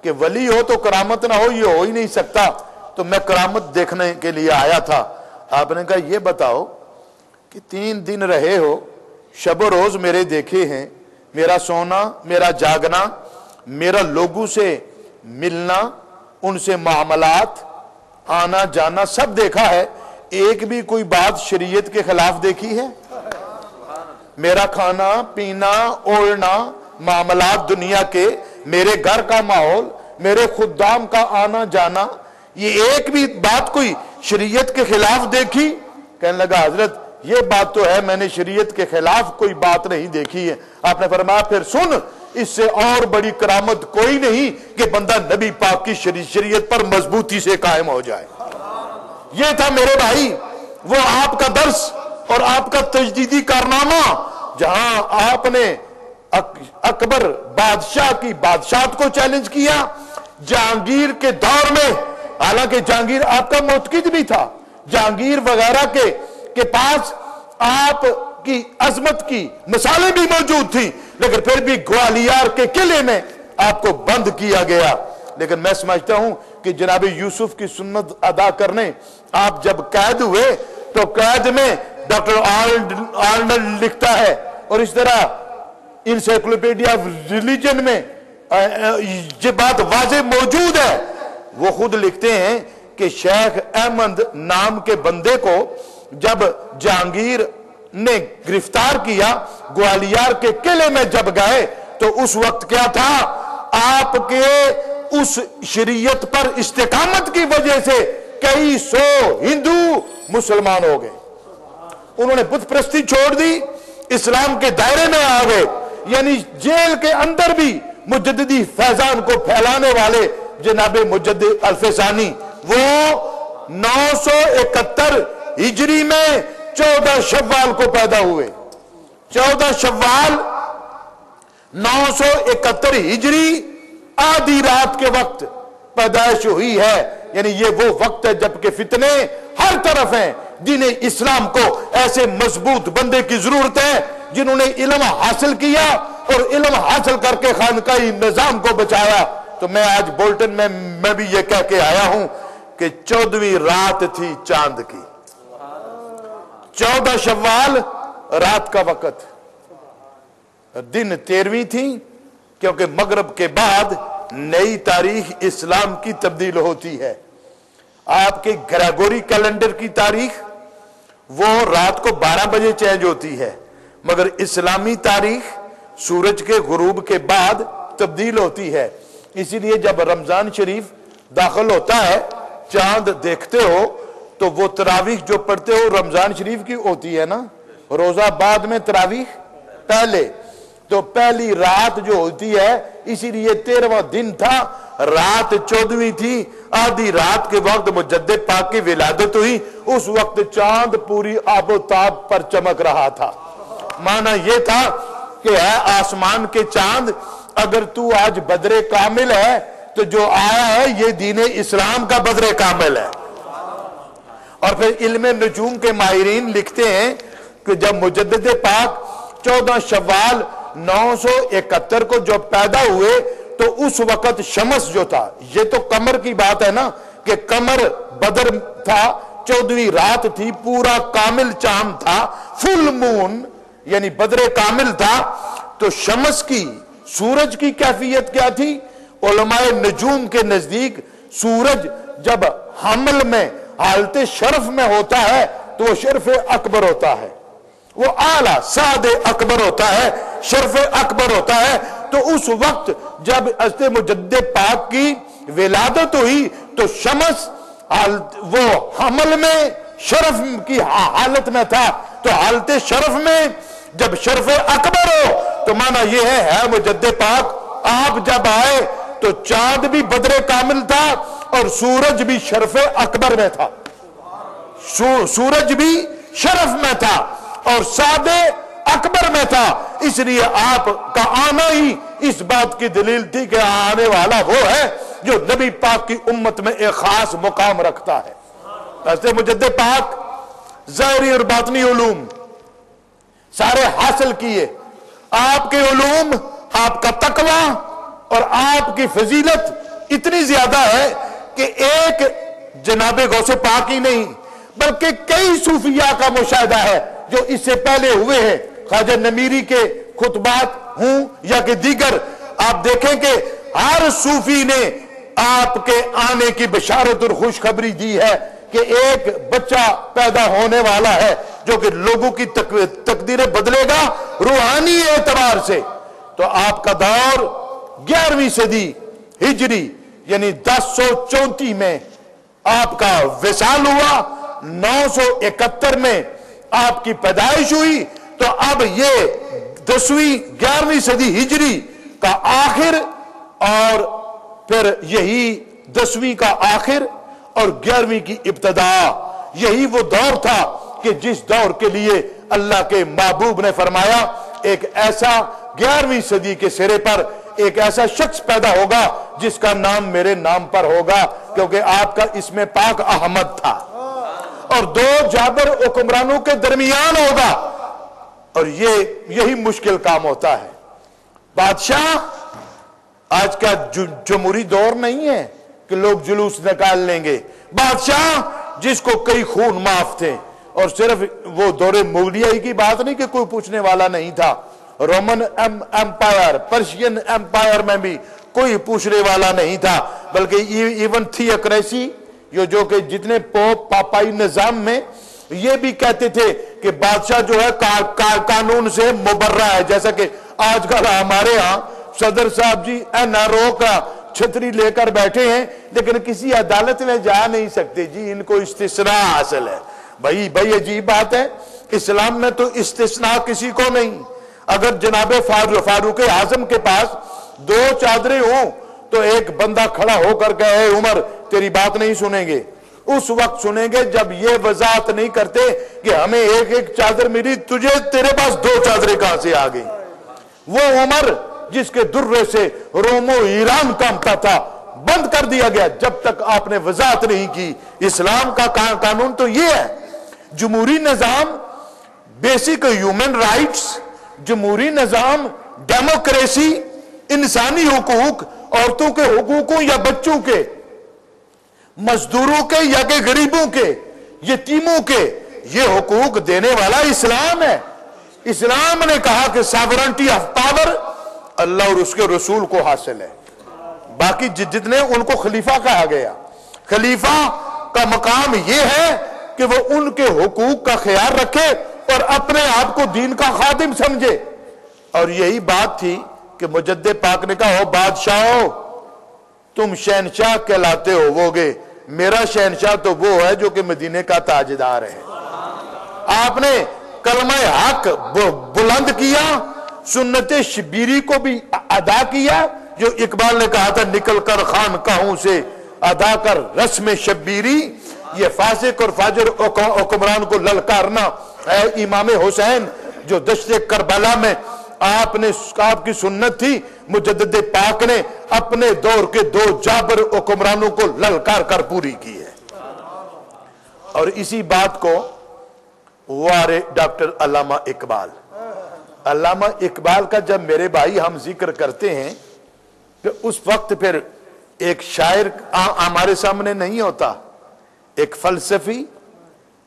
کہ ولی ہو تو کرامت نہ ہو, یہ ہو ہی نہیں سکتا, تو میں کرامت دیکھنے کے لیے آیا تھا. آپ نے کہا یہ بتاؤ کہ 3 دن رہے ہو, شب و روز میرے دیکھے ہیں, میرا سونا, میرا جاگنا, میرا لوگوں سے ملنا, ان سے معاملات, آنا جانا سب دیکھا ہے, ایک بھی کوئی بات شریعت کے خلاف دیکھی ہے؟ میرا کھانا پینا اوڑھنا, معاملات دنیا کے, میرے گھر کا ماحول, میرے خدام کا آنا جانا, یہ ایک بھی بات کوئی شریعت کے خلاف دیکھی؟ کہنے لگا حضرت یہ بات تو ہے, میں نے شریعت کے خلاف کوئی بات نہیں دیکھی ہے. آپ نے فرمایا پھر سن, اس سے اور بڑی کرامت کوئی نہیں کہ بندہ نبی پاک کی شریعت پر مضبوطی سے قائم ہو جائے. یہ تھا میرے بھائی وہ آپ کا درس اور آپ کا تجدیدی کارنامہ, جہاں آپ نے اکبر بادشاہ کی بادشاہت کو چیلنج کیا. جہانگیر کے دور میں, حالانکہ جہانگیر آپ کا معتقد بھی تھا, جہانگیر وغیرہ کے پاس آپ کی عظمت کی مثالیں بھی موجود تھیں, لیکن پھر بھی گوالیار کے قلعے میں آپ کو بند کیا گیا. لیکن میں سمجھتا ہوں کہ جناب یوسف کی سنت ادا کرنے آپ جب قید ہوئے تو قید میں ڈاکٹر آرنلڈ لکھتا ہے, اور اس طرح انسائکلوپیڈیا ریلیجن میں یہ بات واضح موجود ہے, وہ خود لکھتے ہیں کہ شیخ احمد نام کے بندے کو جب جہانگیر نے گرفتار کیا, گوالیار کے قلعے میں جب گئے تو اس وقت کیا تھا, آپ کے اس شریعت پر استقامت کی وجہ سے کئی 100 ہندو مسلمان ہو گئے. انہوں نے بت پرستی چھوڑ دی, اسلام کے دائرے میں آ گئے. یعنی جیل کے اندر بھی مجددی فیضان کو پھیلانے والے جناب مجدد الفسانی, وہ 971 ہجری میں 14 شوال کو پیدا ہوئے. 14 شوال 971 ہجری آدھی رات کے وقت پیدائش ہوئی ہے، یعنی یہ وہ وقت ہے جبکہ فتنے ہر طرف ہیں۔ دین اسلام کو ایسے مضبوط بندے کی ضرورت ہے جنہوں نے علم حاصل کیا اور علم حاصل کر کے خانقاہی نظام کو بچایا۔ تو میں آج بولٹن میں بھی یہ کہہ کے آیا ہوں کہ 14ویں رات تھی چاند کی، 14 شوال رات کا وقت، دن 13ویں تھی، کیونکہ مغرب کے بعد نئی تاریخ اسلام کی تبدیل ہوتی ہے۔ آپ کے گریگوری کیلنڈر کی تاریخ وہ رات کو 12 بجے چینج ہوتی ہے، مگر اسلامی تاریخ سورج کے غروب کے بعد تبدیل ہوتی ہے۔ اسی لیے جب رمضان شریف داخل ہوتا ہے، چاند دیکھتے ہو تو وہ تراویح جو پڑھتے ہو رمضان شریف کی ہوتی ہے نا، روزہ بعد میں تراویح پہلے، تو پہلی رات جو ہوتی ہے، اسی لیے 13واں دن تھا، رات 14ویں تھی، آدھی رات کے وقت مجدد پاک کی ولادت ہوئی، اس وقت چاند پوری آب و تاب پر چمک رہا تھا۔ معنی یہ تھا کہ ہے آسمان کے چاند، اگر تو آج بدر کامل ہے تو جو آیا ہے یہ دین اسلام کا بدر کامل ہے۔ اور پھر علم نجوم کے ماہرین لکھتے ہیں کہ جب مجدد پاک 14 شوال 971 کو جو پیدا ہوئے تو اس وقت شمس جو تھا، یہ تو قمر کی بات ہے نا کہ قمر بدر تھا، 14ویں رات تھی، پورا کامل چاند تھا، فل مون یعنی بدر کامل تھا، تو شمس کی سورج کی کیفیت کیا تھی؟ علماء نجوم کے نزدیک سورج جب حمل میں حالت شرف میں ہوتا ہے تو وہ شرف اکبر ہوتا ہے، وہ اعلیٰ سعد اکبر ہوتا ہے، شرف اکبر ہوتا ہے۔ تو اس وقت جب حضرت مجدد پاک کی ولادت ہوئی تو شمس وہ حمل میں شرف کی حالت میں تھا، تو حالت شرف میں جب شرف اکبر ہو تو معنی یہ ہے مجدد پاک آپ جب آئے تو چاند بھی بدر کامل تھا اور سورج بھی شرف اکبر میں تھا، سورج بھی شرف میں تھا اور سادے اکبر میں تھا۔ اس لیے آپ کا آنا ہی اس بات کی دلیل تھی کہ آنے والا وہ ہے جو نبی پاک کی امت میں ایک خاص مقام رکھتا ہے۔ حضرت مجدد پاک ظاہری اور باطنی علوم سارے حاصل کیے، آپ کے علوم، آپ کا تقوی اور آپ کی فضیلت اتنی زیادہ ہے کہ ایک جناب غوث پاک ہی نہیں بلکہ کئی صوفیاء کا مشاہدہ ہے جو اس سے پہلے ہوئے ہیں، خواجہ نمیری کے خطبات ہوں یا کہ دیگر، آپ دیکھیں کہ ہر صوفی نے آپ کے آنے کی بشارت اور خوشخبری دی ہے کہ ایک بچہ پیدا ہونے والا ہے جو کہ لوگوں کی تقدیریں بدلے گا روحانی اعتبار سے۔ تو آپ کا دور 11ویں صدی ہجری یعنی 1034 میں آپ کا وصال ہوا، 971 میں آپ کی پیدائش ہوئی، تو اب یہ 10ویں 11ویں صدی ہجری کا آخر اور پھر یہی 10ویں کا آخر اور 11ویں کی ابتدا، یہی وہ دور تھا کہ جس دور کے لیے اللہ کے محبوب نے فرمایا ایک ایسا 11ویں صدی کے سرے پر ایک ایسا شخص پیدا ہوگا جس کا نام میرے نام پر ہوگا، کیونکہ آپ کا اسم پاک احمد تھا، اور 2 جابر حکمرانوں کے درمیان ہوگا، اور یہی مشکل کام ہوتا ہے۔ بادشاہ آج کا جمہوری دور نہیں ہے کہ لوگ جلوس نکال لیں گے، بادشاہ جس کو کئی خون معاف تھے، اور صرف وہ دور مغلیہ کی بات نہیں کہ کوئی پوچھنے والا نہیں تھا، رومن امپائر، پرشین امپائر میں بھی کوئی پوچھنے والا نہیں تھا، بلکہ ایون تھیوکریسی جو کہ جتنے پوپ پاپائی نظام میں یہ بھی کہتے تھے کہ بادشاہ جو ہے قانون سے مبرہ ہے، جیسا کہ آج کل ہمارے ہاں صدر صاحب جی NRO کا چھتری لے کر بیٹھے ہیں لیکن کسی عدالت میں جا نہیں سکتے، جی ان کو استثناء حاصل ہے۔ بھائی عجیب بات ہے، اسلام میں تو استثناء کسی کو نہیں۔ اگر جناب فاروق اعظم کے پاس 2 چادریں ہوں تو ایک بندہ کھڑا ہو کر کہ اے عمر تیری بات نہیں سنیں گے، اس وقت سنیں گے جب یہ وضاحت نہیں کرتے کہ ہمیں ایک چادر ملی، تیرے پاس 2 چادریں کہاں سے آ گئی۔ وہ عمر جس کے درے سے روم و ایران کامتا تھا بند کر دیا گیا جب تک آپ نے وضاحت نہیں کی۔ اسلام کا قانون تو یہ ہے، جمہوری نظام، بیسک ہیومن رائٹس، جمہوری نظام، ڈیموکریسی، انسانی حقوق، عورتوں کے حقوقوں یا بچوں کے، مزدوروں کے یا کہ غریبوں کے، یتیموں کے، یہ حقوق دینے والا اسلام ہے۔ اسلام نے کہا کہ ساورنٹی آف پاور اللہ اور اس کے رسول کو حاصل ہے، باقی جتنے ان کو خلیفہ کہا گیا۔ خلیفہ کا مقام یہ ہے کہ وہ ان کے حقوق کا خیال رکھے اور اپنے آپ کو دین کا خادم سمجھے۔ اور یہی بات تھی کہ مجدد پاک نے کہا، ہو بادشاہو تم شہنشاہ کہلاتے ہو وہ گے، میرا شہنشاہ تو وہ ہے جو کہ مدینے کا تاجدار ہے۔ آپ نے کلمہ حق بلند کیا، سنت شبیری کو بھی ادا کیا، جو اقبال نے کہا تھا نکل کر خانقاہوں سے ادا کر رسم شبیری، یہ فاسق اور فاجر حکمران کو للکارنا ہے امام حسین، جو دشت کربلا میں آپ کی سنت تھی، مجدد پاک نے اپنے دور کے 2 جابر حکمرانوں کو للکار کر پوری کی ہے۔ اور اسی بات کو وارے ڈاکٹر علامہ اقبال کا جب میرے بھائی ہم ذکر کرتے ہیں کہ اس وقت پھر ایک شاعر ہمارے سامنے نہیں ہوتا، ایک فلسفی،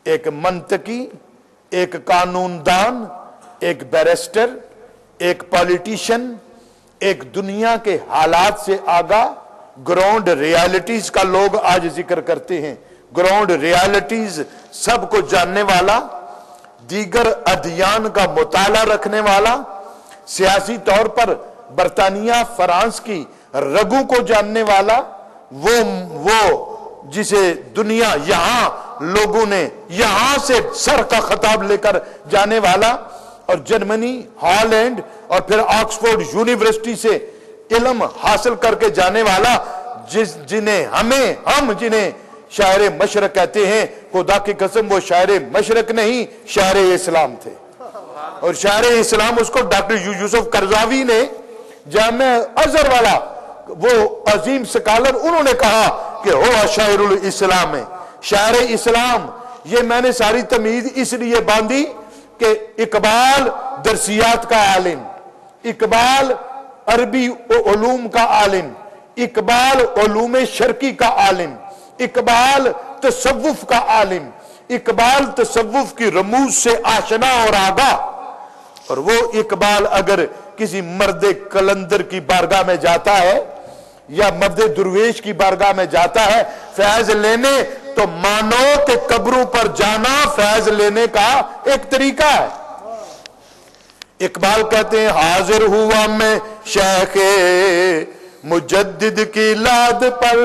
ایک منطقی، ایک قانون دان، ایک بیرسٹر، ایک پالیٹیشن، ایک دنیا کے حالات سے آگاہ، گراؤنڈ ریالٹیز کا لوگ آج ذکر کرتے ہیں، گراؤنڈ ریالٹیز سب کو جاننے والا، دیگر ادیان کا مطالعہ رکھنے والا، سیاسی طور پر برطانیہ فرانس کی رگوں کو جاننے والا، وہ جسے دنیا یہاں لوگوں نے یہاں سے سر کا خطاب لے کر جانے والا، اور جرمنی، ہالینڈ اور پھر آکسفورڈ یونیورسٹی سے علم حاصل کر کے جانے والا، جنہیں شاعر مشرق کہتے ہیں، خدا کی قسم وہ شاعر مشرق نہیں، شاعر اسلام تھے۔ اور شاعر اسلام اس کو ڈاکٹر یوسف قرضاوی نے جامعہ ازہر والا وہ عظیم سکالر، انہوں نے کہا کہ ہوا شاعر الاسلام ہے، شاعر اسلام۔ یہ میں نے ساری تمیز اس لیے باندھی کہ اقبال درسیات کا عالم، اقبال عربی علوم کا عالم، اقبال علوم شرقی کا عالم، اقبال تصوف کا عالم، اقبال تصوف کی رموز سے آشنا اور آگاہ۔ اور وہ اقبال اگر کسی مرد کلندر کی بارگاہ میں جاتا ہے یا مرد درویش کی بارگاہ میں جاتا ہے فیض لینے، تو مانو کہ قبروں پر جانا فیض لینے کا ایک طریقہ ہے۔ اقبال کہتے ہیں حاضر ہوا میں شیخ مجدد کی لاد پر۔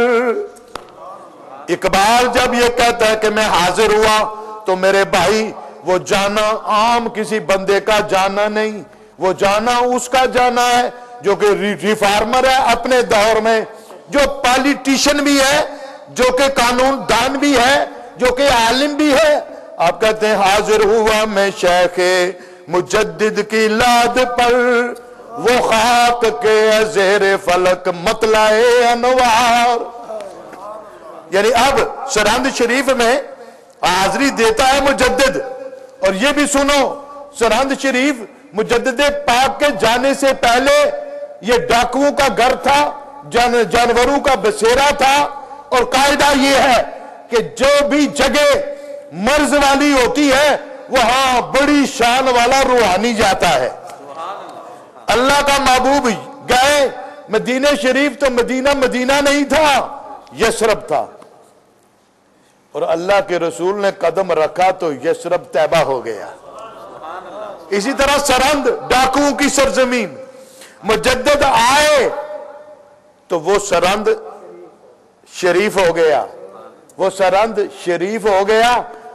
اقبال جب یہ کہتا ہے کہ میں حاضر ہوا تو میرے بھائی وہ جانا عام کسی بندے کا جانا نہیں، وہ جانا اس کا جانا ہے جو کہ ریفارمر ہے اپنے دور میں، جو پالیٹیشن بھی ہے، جو کہ قانون دان بھی ہے، جو کہ عالم بھی ہے۔ آپ کہتے ہیں حاضر ہوا میں شیخ مجدد کی لاد پر، وہ خاک کے زیر فلک مطلع انوار۔ یعنی اب سرہند شریف میں حاضری دیتا ہے مجدد، اور یہ بھی سنو سرہند شریف مجدد پاک کے جانے سے پہلے یہ ڈاکوؤں کا گھر تھا، جانوروں کا بسیرا تھا، اور قاعدہ یہ ہے کہ جو بھی جگہ مرض والی ہوتی ہے وہاں بڑی شان والا روحانی جاتا ہے۔ اللہ کا محبوب گئے مدینہ شریف تو مدینہ نہیں تھا، یثرب تھا، اور اللہ کے رسول نے قدم رکھا تو یثرب طیبہ ہو گیا۔ اسی طرح سرہند ڈاکوؤں کی سرزمین، مجدد آئے تو وہ سرہند شریف ہو گیا، وہ سرہند شریف ہو گیا،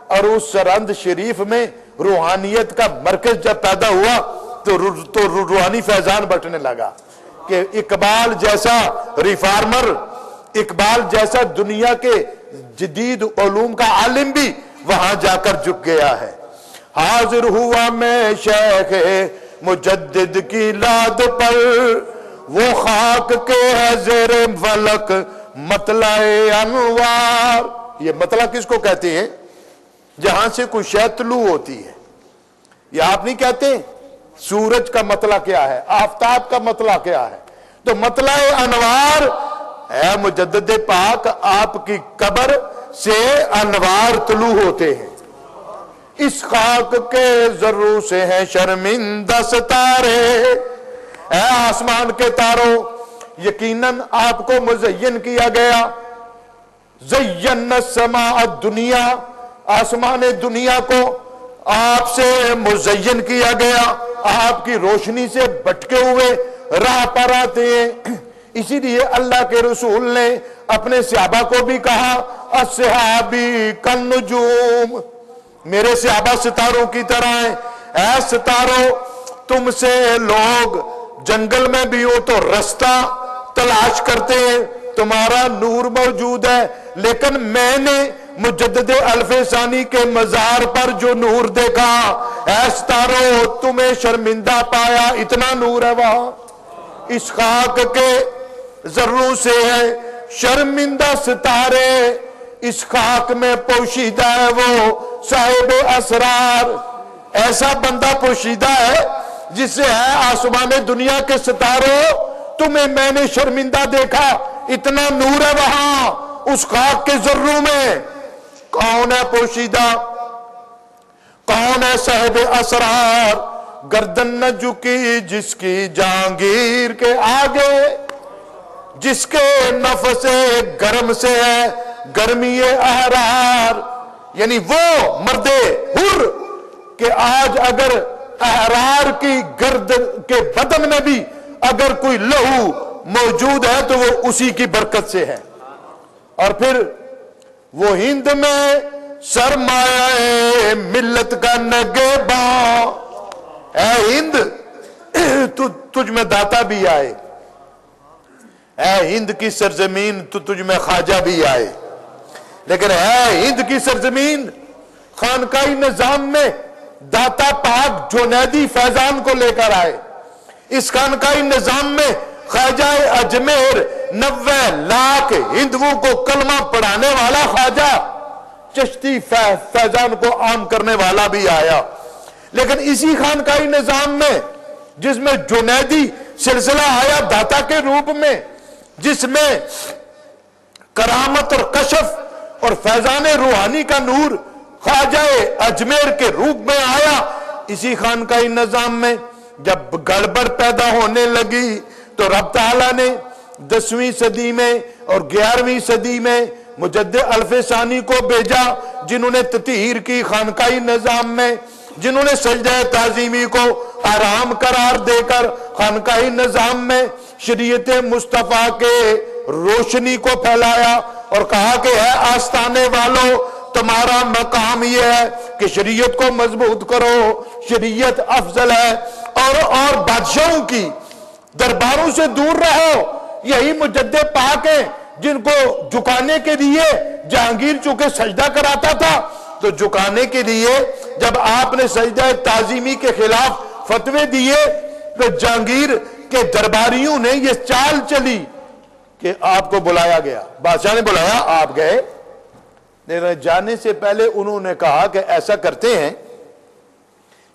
اور اس سرہند شریف میں روحانیت کا مرکز جب پیدا ہوا تو روحانی فیضان بٹنے لگا کہ اقبال جیسا ریفارمر، اقبال جیسا دنیا کے جدید علوم کا عالم بھی وہاں جا کر جھک گیا ہے۔ حاضر ہوا میں شیخ مجدد کی لاد پر، وہ خاک کے ہے زیر فلک مطلع انوار. یہ مطلع کس کو کہتے ہیں؟ جہاں سے کوئی شے طلوع ہوتی ہے. یہ آپ نہیں کہتے سورج کا مطلع کیا ہے، آفتاب کا مطلع کیا ہے؟ تو مطلع انوار اے مجدد پاک، آپ کی قبر سے انوار طلوع ہوتے ہیں. اس خاک کے ذروں سے ہیں شرمندہ ستارے. اے آسمان کے تاروں، یقیناً آپ کو مزین کیا گیا. زین السماء الدنیا، آسمان دنیا کو آپ سے مزین کیا گیا. آپ کی روشنی سے بھٹکے ہوئے راہ پر آتے ہیں. اسی لیے اللہ کے رسول نے اپنے صحابہ کو بھی کہا الصحابی کالنجوم، میرے صحابہ ستاروں کی طرح ہیں. اے ستاروں، تم سے لوگ جنگل میں بھی ہو تو رستہ تلاش کرتے ہیں، تمہارا نور موجود ہے، لیکن میں نے مجدد الف ثانی کے مزار پر جو نور دیکھا، اے ستاروں تمہیں شرمندہ پایا، اتنا نور ہے وہاں. اس خاک کے ذروں سے ہے شرمندہ ستارے. اس خاک میں پوشیدہ ہے وہ صاحب اسرار. ایسا بندہ پوشیدہ ہے جس سے ہے آسمان دنیا کے ستاروں تمہیں میں نے شرمندہ دیکھا، اتنا نور ہے وہاں اس خاک کے ذروں میں. کون ہے پوشیدہ؟ کون ہے صاحب اسرار؟ گردن نہ جھکی جس کی جہانگیر کے آگے، جس کے نفس گرم سے ہے گرمی احرار. یعنی وہ مرد حر کہ آج اگر احرار کی گرد کے بدن میں بھی اگر کوئی لہو موجود ہے تو وہ اسی کی برکت سے ہے. اور پھر وہ ہند میں سرمایہ ملت کا نگہباں. اے ہند، تجھ میں داتا بھی آئے. اے ہند کی سرزمین، تجھ میں خواجہ بھی آئے. لیکن اے ہند کی سرزمین، خانقاہی نظام میں داتا پاک جنیدی فیضان کو لے کر آئے. اس خانقاہی نظام میں خواجہ اجمیر 90 لاکھ ہندوؤں کو کلمہ پڑھانے والا خواجہ چشتی فیضان کو عام کرنے والا بھی آیا. لیکن اسی خانقاہی نظام میں جس میں جنیدی سلسلہ آیا داتا کے روپ میں، جس میں کرامت اور کشف اور فیضان روحانی کا نور خواجہ اجمیر کے روپ میں آیا، اسی خانقاہی نظام میں جب گڑبڑ پیدا ہونے لگی تو رب تعالیٰ نے 10ویں صدی میں اور 11ویں صدی میں مجدد الف ثانی کو بھیجا، جنہوں نے تطہیر کی خانقاہی نظام میں، جنہوں نے سجدہ تعظیمی کو آرام قرار دے کر خانقاہی نظام میں شریعت مصطفیٰ کے روشنی کو پھیلایا اور کہا کہ ہے آستانے والوں، تمہارا مقام یہ ہے کہ شریعت کو مضبوط کرو، شریعت افضل ہے، اور بادشاہوں کی درباروں سے دور رہو. یہی مجدد پاک ہیں جن کو جھکانے کے لیے جہانگیر چونکہ سجدہ کراتا تھا، تو جھکانے کے لیے جب آپ نے سجدہ تعظیمی کے خلاف فتوے دیے تو جہانگیر کے درباریوں نے یہ چال چلی کہ آپ کو بلایا گیا، بادشاہ نے بلایا، آپ گئے. لیکن جانے سے پہلے انہوں نے کہا کہ ایسا کرتے ہیں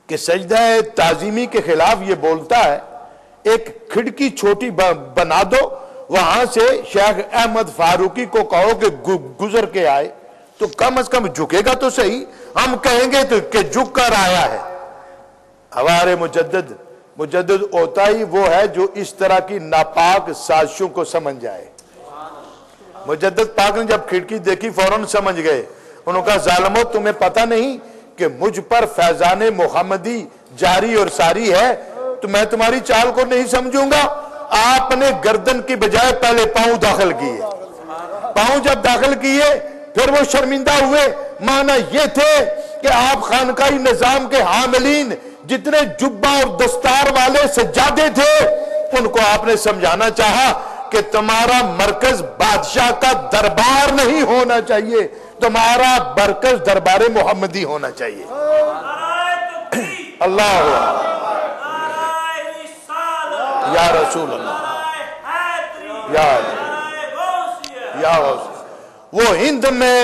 کہ سجدہ تعظیمی کے خلاف یہ بولتا ہے، ایک کھڑکی چھوٹی بنا دو، وہاں سے شیخ احمد فاروقی کو کہو کہ گزر کے آئے، تو کم از کم جھکے گا تو صحیح، ہم کہیں گے تو کہ جھک کر آیا ہے. ہمارے مجدد ہوتا ہی وہ ہے جو اس طرح کی ناپاک سازشوں کو سمجھ جائے. مجدد پاک نے جب کھڑکی دیکھی فوراً سمجھ گئے. انہوں نے کہا ظالمو، تمہیں پتہ نہیں کہ مجھ پر فیضان محمدی جاری اور ساری ہے، تو میں تمہاری چال کو نہیں سمجھوں گا. آپ نے گردن کی بجائے پہلے پاؤں داخل کیے. پاؤں جب داخل کیے پھر وہ شرمندہ ہوئے. معنی یہ تھے کہ آپ خانقاہی نظام کے حاملین جتنے جبہ اور دستار والے سجادے تھے ان کو آپ نے سمجھانا چاہا کہ تمہارا مرکز بادشاہ کا دربار نہیں ہونا چاہیے، تمہارا مرکز دربار محمدی ہونا چاہیے. اللہ یا رسول اللہ. یا وہ ہند میں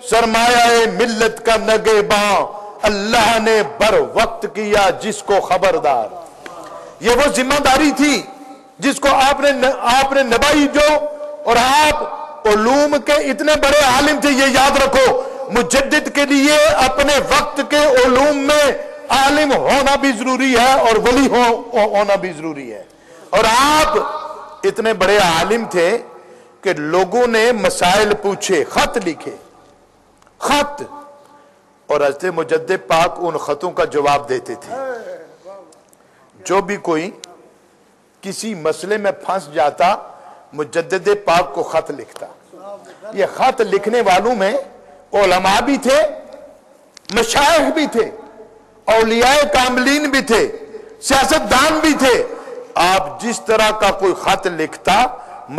سرمایہ ملت کا نگہباں اللہ نے بر وقت کیا جس کو خبردار. یہ وہ ذمہ داری تھی جس کو آپ نے نبھائی جو. اور آپ علوم کے اتنے بڑے عالم تھے, یہ یاد رکھو, مجدد کے لیے اپنے وقت کے علوم میں عالم ہونا بھی ضروری ہے اور ولی ہونا بھی ضروری ہے. اور آپ اتنے بڑے عالم تھے کہ لوگوں نے مسائل پوچھے, خط لکھے, خط, اور حضرت مجدد پاک ان خطوں کا جواب دیتے تھے. جو بھی کوئی کسی مسئلے میں پھنس جاتا مجدد پاک کو خط لکھتا. یہ خط لکھنے والوں میں علماء بھی تھے, مشائخ بھی تھے, اولیاء کاملین بھی تھے, سیاستدان بھی تھے. آپ جس طرح کا کوئی خط لکھتا,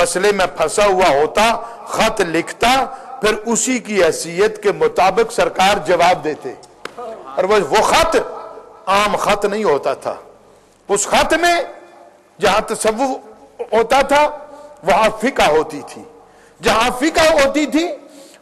مسئلے میں پھنسا ہوا ہوتا, خط لکھتا, پھر اسی کی حیثیت کے مطابق سرکار جواب دیتے. اور وہ خط عام خط نہیں ہوتا تھا. اس خط میں جہاں تصوف ہوتا تھا وہاں فقہ ہوتی تھی, جہاں فقہ ہوتی تھی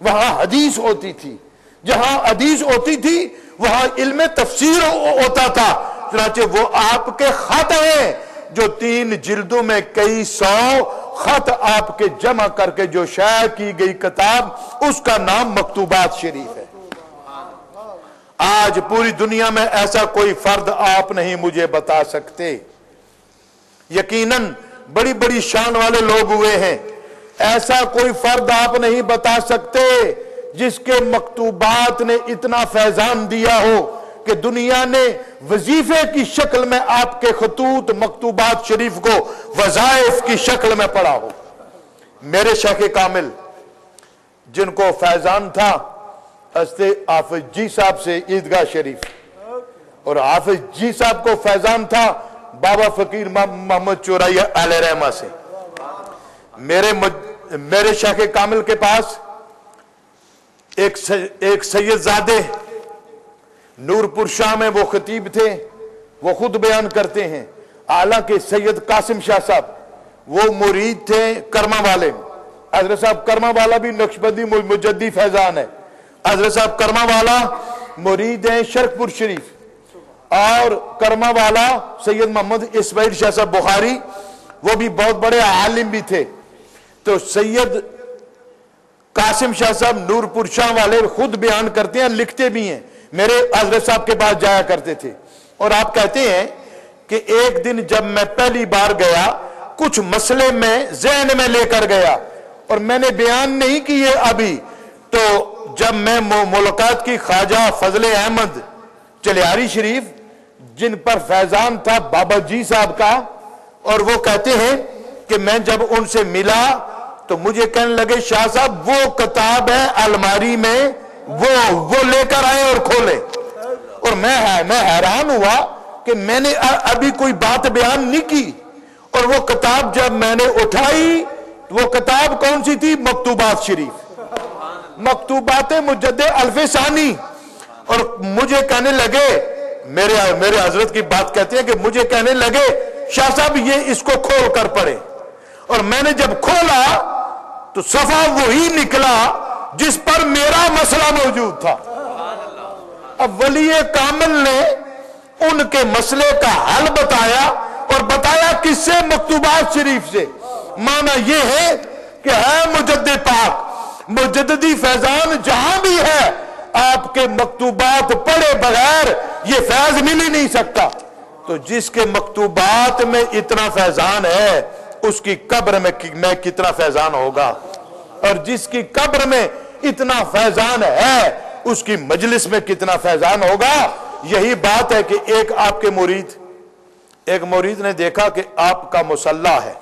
وہاں حدیث ہوتی تھی, جہاں حدیث ہوتی تھی وہاں علم تفسیر ہوتا تھا. چنانچہ وہ آپ کے خط ہیں جو 3 جلدوں میں کئی 100 خط آپ کے جمع کر کے جو شائع کی گئی کتاب, اس کا نام مکتوبات شریف ہے. آج پوری دنیا میں ایسا کوئی فرد آپ نہیں مجھے بتا سکتے, یقیناً بڑی بڑی شان والے لوگ ہوئے ہیں, ایسا کوئی فرد آپ نہیں بتا سکتے جس کے مکتوبات نے اتنا فیضان دیا ہو کہ دنیا نے وظیفے کی شکل میں آپ کے خطوط مکتوبات شریف کو وظائف کی شکل میں پڑھا ہو. میرے شیخ کامل جن کو فیضان تھا حضرت حافظ جی صاحب سے عیدگاہ شریف, اور حافظ جی صاحب کو فیضان تھا بابا فقیر محمد چورائی علیہ رحمہ سے. میرے شیخ کامل کے پاس ایک سید زادے نورپور شاہ میں وہ خطیب تھے, وہ خود بیان کرتے ہیں. حالانکہ سید قاسم شاہ صاحب وہ مرید تھے کرما والے. حضرت صاحب کرما والا بھی نقشبندی مجدی فیضان ہے. حضرت صاحب کرما والا مرید ہیں شرک پور شریف, اور کرما والا سید محمد اسماعیل شاہ صاحب بخاری وہ بھی بہت بڑے عالم بھی تھے. تو سید قاسم شاہ صاحب نورپور شاہ والے خود بیان کرتے ہیں, لکھتے بھی ہیں. میرے حضرت صاحب کے پاس جایا کرتے تھے, اور آپ کہتے ہیں کہ ایک دن جب میں پہلی بار گیا کچھ مسئلے میں ذہن میں لے کر گیا اور میں نے بیان نہیں کیے ابھی, تو جب میں ملاقات کی خواجہ فضل احمد چلیاری شریف جن پر فیضان تھا بابا جی صاحب کا, اور وہ کہتے ہیں کہ میں جب ان سے ملا تو مجھے کہنے لگے شاہ صاحب وہ کتاب ہے الماری میں, وہ لے کر آئے اور کھولے. اور میں حیران ہوا کہ میں نے ابھی کوئی بات بیان نہیں کی, اور وہ کتاب جب میں نے اٹھائی وہ کتاب کون سی تھی؟ مکتوبات شریف, مکتوبات مجدد الف ثانی. اور مجھے کہنے لگے, میرے حضرت کی بات کہتے ہیں کہ مجھے کہنے لگے شاہ صاحب یہ اس کو کھول کر پڑھے. اور میں نے جب کھولا تو صفحہ وہی نکلا جس پر میرا مسئلہ موجود تھا. اب ولی کامل نے ان کے مسئلے کا حل بتایا, اور بتایا کس سے؟ مکتوبات شریف سے. معنی یہ ہے کہ ہے مجدد پاک, مجددی فیضان جہاں بھی ہے آپ کے مکتوبات پڑھے بغیر یہ فیض مل ہی نہیں سکتا. تو جس کے مکتوبات میں اتنا فیضان ہے اس کی قبر میں کتنا فیضان ہوگا, اور جس کی قبر میں اتنا فیضان ہے اس کی مجلس میں کتنا فیضان ہوگا. یہی بات ہے کہ ایک مرید نے دیکھا کہ آپ کا مصلح ہے,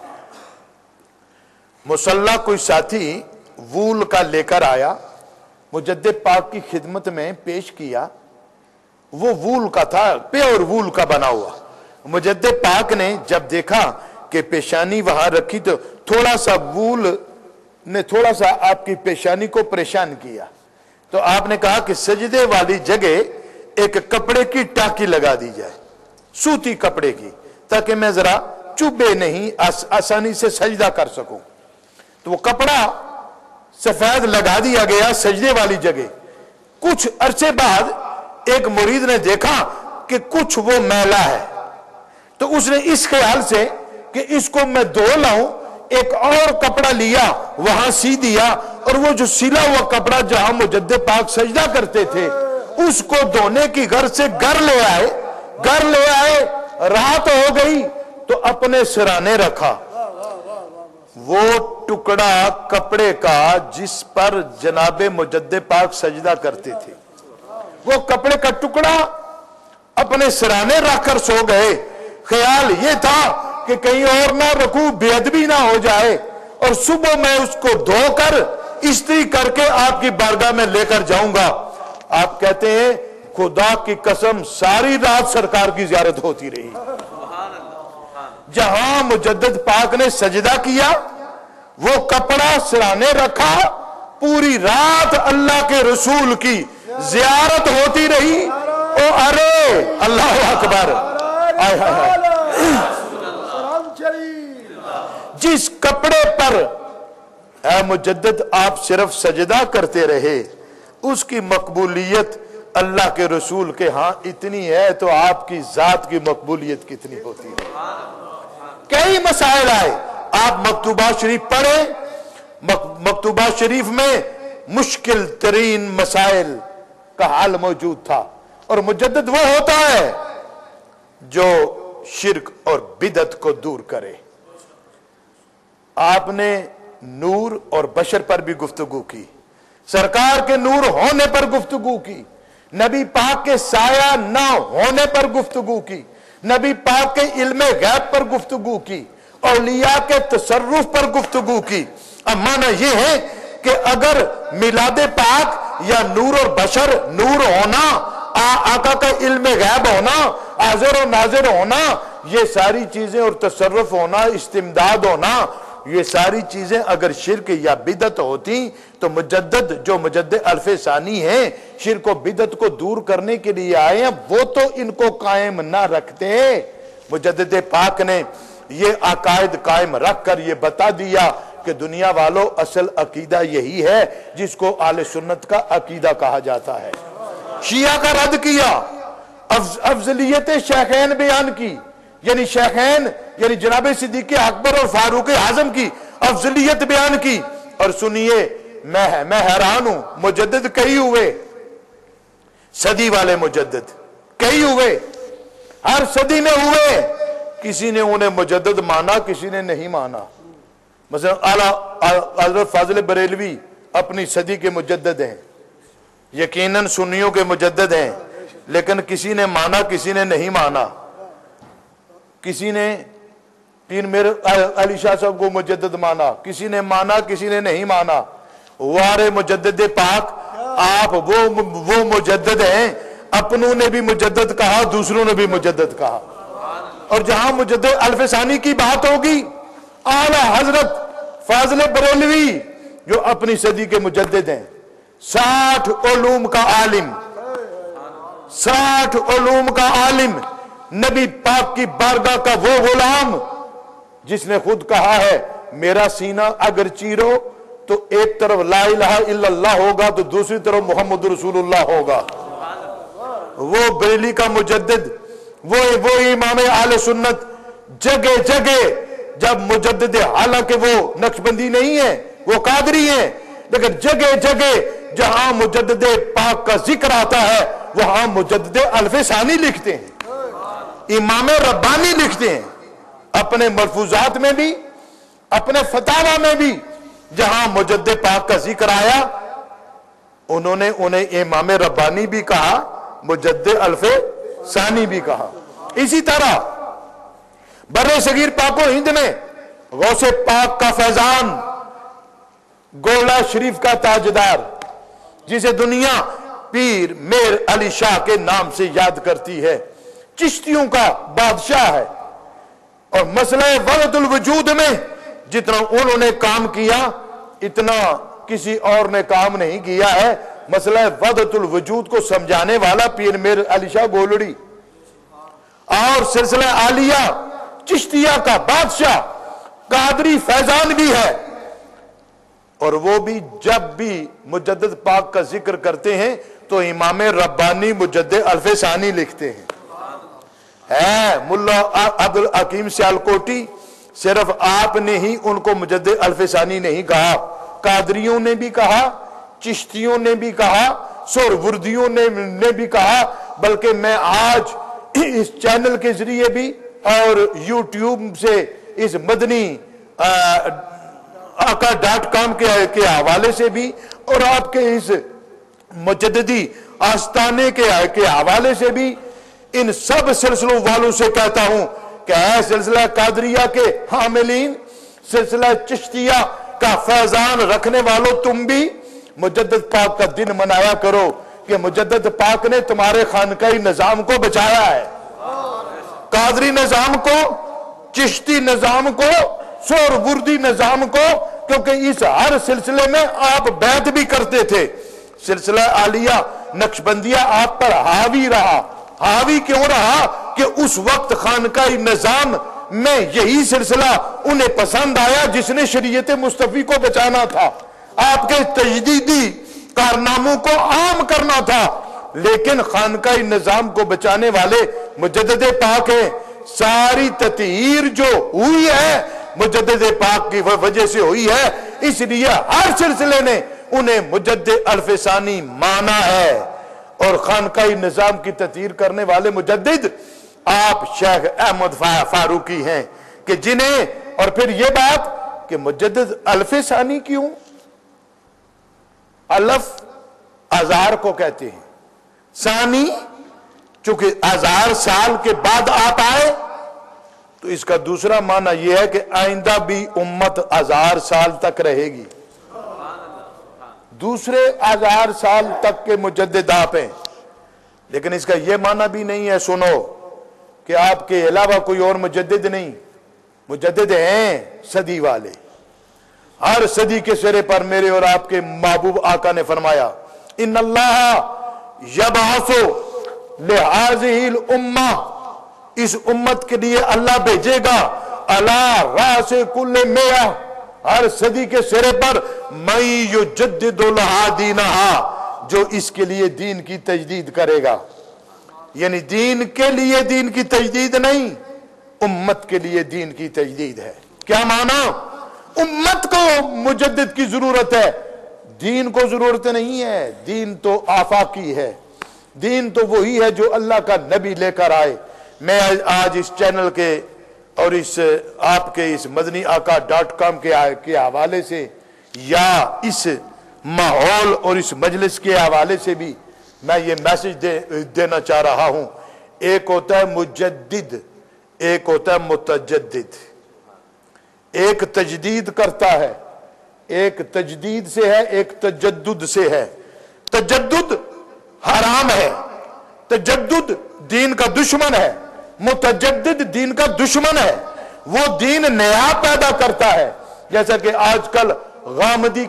مصلح کوئی ساتھی وول کا لے کر آیا, مجدد پاک کی خدمت میں پیش کیا. وہ وول کا تھا, پیور وول کا بنا ہوا. مجدد پاک نے جب دیکھا کہ پیشانی وہاں رکھی تو تھوڑا سا وول نے تھوڑا سا آپ کی پیشانی کو پریشان کیا. تو آپ نے کہا کہ سجدے والی جگہ ایک کپڑے کی ٹاکی لگا دی جائے, سوتی کپڑے کی, تاکہ میں ذرا چوبے نہیں آسانی سے سجدہ کر سکوں. تو وہ کپڑا سفید لگا دیا گیا سجدے والی جگہ. کچھ عرصے بعد ایک مرید نے دیکھا کہ کچھ وہ میلا ہے، تو اس نے اس خیال سے کہ اس کو میں دھو لاؤں، ایک اور کپڑا لیا وہاں سی دیا، اور وہ جو سلا ہوا کپڑا جہاں مجدد پاک سجدہ کرتے تھے اس کو دھونے کی غرض سے گھر لے آئے. رات ہو گئی تو اپنے سرانے رکھا وہ ٹکڑا کپڑے کا جس پر جناب مجدد پاک سجدہ کرتے تھے، وہ کپڑے کا ٹکڑا اپنے سرانے رکھ کر سو گئے. خیال یہ تھا کہ کہیں اور نہ رکوع بے ادبی نہ ہو جائے، اور صبح میں اس کو دھو کر استری کر کے آپ کی بارگاہ میں لے کر جاؤں گا. آپ کہتے ہیں خدا کی قسم ساری رات سرکار کی زیارت ہوتی رہی. جہاں مجدد پاک نے سجدہ کیا وہ کپڑا سرانے رکھا، پوری رات اللہ کے رسول کی زیارت ہوتی رہی. او ارے اللہ اکبر، جس کپڑے پر اے مجدد آپ صرف سجدہ کرتے رہے اس کی مقبولیت اللہ کے رسول کے ہاں اتنی ہے تو آپ کی ذات کی مقبولیت کتنی ہوتی ہے. کئی مسائل آئے، آپ مکتوبہ شریف پڑھیں، مکتوبہ شریف میں مشکل ترین مسائل کا حل موجود تھا. اور مجدد وہ ہوتا ہے جو شرک اور بدعت کو دور کرے. آپ نے نور اور بشر پر بھی گفتگو کی، سرکار کے نور ہونے پر گفتگو کی، نبی پاک کے سایہ نہ ہونے پر گفتگو کی، نبی پاک کے علم غیب پر گفتگو کی، اولیاء کے تصرف پر گفتگو کی. اب معنی یہ ہے کہ اگر میلاد پاک یا نور اور بشر، نور ہونا، آقا کا علم غیب ہونا، حاضر و ناظر ہونا، یہ ساری چیزیں، اور تصرف ہونا، استمداد ہونا، یہ ساری چیزیں اگر شرک یا بدعت ہوتی تو مجدد جو مجدد الف ثانی ہیں شرک و بدعت کو دور کرنے کے لیے آئے ہیں، وہ تو ان کو قائم نہ رکھتے. مجدد پاک نے یہ عقائد قائم رکھ کر یہ بتا دیا کہ دنیا والوں اصل عقیدہ یہی ہے جس کو اہل سنت کا عقیدہ کہا جاتا ہے. شیعہ کا رد کیا، افضلیت شیخین بیان کی، یعنی شیخین یعنی جناب صدیق اکبر اور فاروق اعظم کی افضلیت بیان کی. اور سنیے میں حیران ہوں، مجدد کئی ہوئے، صدی والے مجدد کئی ہوئے، ہر صدی میں ہوئے. کسی نے انہیں مجدد مانا، کسی نے نہیں مانا. مثلا حضرت فاضل بریلوی اپنی صدی کے مجدد ہیں، یقیناً سنیوں کے مجدد ہیں، لیکن کسی نے مانا کسی نے نہیں مانا. کسی نے پیر میر علی شاہ صاحب کو مجدد مانا، کسی نے مانا کسی نے نہیں مانا. وارے مجدد پاک آپ وہ مجدد ہیں، اپنوں نے بھی مجدد کہا، دوسروں نے بھی مجدد کہا. اور جہاں مجدد الف ثانی کی بات ہوگی، اعلیٰ حضرت فاضل بریلوی جو اپنی صدی کے مجدد ہیں، 60 علوم کا عالم، 60 علوم کا عالم، نبی پاک کی بارگاہ کا وہ غلام جس نے خود کہا ہے میرا سینہ اگر چیرو تو ایک طرف لا الہ الا اللہ ہوگا تو دوسری طرف محمد رسول اللہ ہوگا. وہ بریلی کا مجدد، وہ امام اہل سنت، جگہ جگہ جب مجدد، حالانکہ وہ نقشبندی نہیں ہے، وہ قادری ہیں، لیکن جگہ جگہ جہاں مجدد پاک کا ذکر آتا ہے وہاں مجدد الف ثانی لکھتے ہیں، امام ربانی لکھتے ہیں. اپنے ملفوظات میں بھی، اپنے فتاوی میں بھی جہاں مجدد پاک کا ذکر آیا انہوں نے انہیں امام ربانی بھی کہا، مجدد الف ثانی بھی کہا. اسی طرح بر صغیر پاک و ہند میں غوث پاک کا فیضان، گولڑا شریف کا تاجدار جسے دنیا پیر میر علی شاہ کے نام سے یاد کرتی ہے، چشتیوں کا بادشاہ ہے. اور مسئلہ وحدت الوجود میں جتنا انہوں نے کام کیا اتنا کسی اور نے کام نہیں کیا ہے. مسئلہ وحدت الوجود کو سمجھانے والا پیر میر علی شاہ گولڑی، اور سلسلہ عالیہ چشتیہ کا بادشاہ قادری فیضان بھی ہے. اور وہ بھی جب بھی مجدد پاک کا ذکر کرتے ہیں تو امام ربانی مجدد الف ثانی لکھتے ہیں. ملا عبدالحکیم سیالکوٹی صرف آپ نے ہی ان کو مجدد الف ثانی نہیں کہا، قادریوں نے بھی کہا، چشتیوں نے بھی کہا، سہروردیوں نے بھی کہا، بلکہ میں آج اس چینل کے ذریعے بھی اور یوٹیوب سے اس مدنی آقا.com کے حوالے سے بھی اور آپ کے اس مجددی آستانے کے حوالے سے بھی ان سب سلسلوں والوں سے کہتا ہوں کہ اے سلسلہ قادریہ کے حاملین، سلسلہ چشتیہ کا فیضان رکھنے والوں، تم بھی مجدد پاک کا دن منایا کرو کہ مجدد پاک نے تمہارے خانقاہی نظام کو بچایا ہے، قادری نظام کو، چشتی نظام کو، سہروردی نظام کو، کیونکہ اس ہر سلسلے میں آپ بیعت بھی کرتے تھے. سلسلہ عالیہ نقشبندیہ آپ پر حاوی رہا. حاوی کیوں رہا؟ کہ اس وقت خانقاہی نظام میں یہی سلسلہ انہیں پسند آیا جس نے شریعت مصطفی کو بچانا تھا، آپ کے تجدیدی کارناموں کو عام کرنا تھا. لیکن خانقاہی نظام کو بچانے والے مجدد پاک ہیں. ساری تطہیر جو ہوئی ہے مجدد پاک کی وجہ سے ہوئی ہے، اس لیے ہر سلسلے نے انہیں مجدد الف ثانی مانا ہے. اور خانقاہی نظام کی تطہیر کرنے والے مجدد آپ شیخ احمد فاروقی ہیں کہ جنہیں، اور پھر یہ بات کہ مجدد الف ثانی کیوں؟ الف ہزار کو کہتے ہیں، ثانی چونکہ 1000 سال کے بعد آپ آئے تو اس کا دوسرا معنی یہ ہے کہ آئندہ بھی امت 1000 سال تک رہے گی. دوسرے 1000 سال تک کے مجدد آپ ہیں. لیکن اس کا یہ معنی بھی نہیں ہے، سنو، کہ آپ کے علاوہ کوئی اور مجدد نہیں. مجدد ہیں صدی والے. ہر صدی کے سرے پر میرے اور آپ کے محبوب آقا نے فرمایا ان اللہ یبعث لہذہ الامہ، اس امت کے لیے اللہ بھیجے گا علی راس کل میہ، ہر صدی کے سرے پر من یجدد لہا دینہا، جو اس کے لیے دین کی تجدید کرے گا. یعنی دین کے لیے دین کی تجدید نہیں، امت کے لیے دین کی تجدید ہے. کیا معنی؟ امت کو مجدد کی ضرورت ہے، دین کو ضرورت نہیں ہے. دین تو آفاقی ہے، دین تو وہی ہے جو اللہ کا نبی لے کر آئے. میں آج اس چینل کے اور اس آپ کے اس مدنی آقا.com کے حوالے سے یا اس ماحول اور اس مجلس کے حوالے سے بھی میں یہ میسج دینا چاہ رہا ہوں. ایک ہوتا ہے مجدد، ایک ہوتا ہے متجدد. ایک تجدید کرتا ہے، ایک تجدید سے ہے، ایک تجدد سے ہے. تجدد حرام ہے، تجدد دین کا دشمن ہے. متجدد دین کا دشمن ہے، وہ دین نیا پیدا کرتا ہے. جیسا کہ آج کل غامدی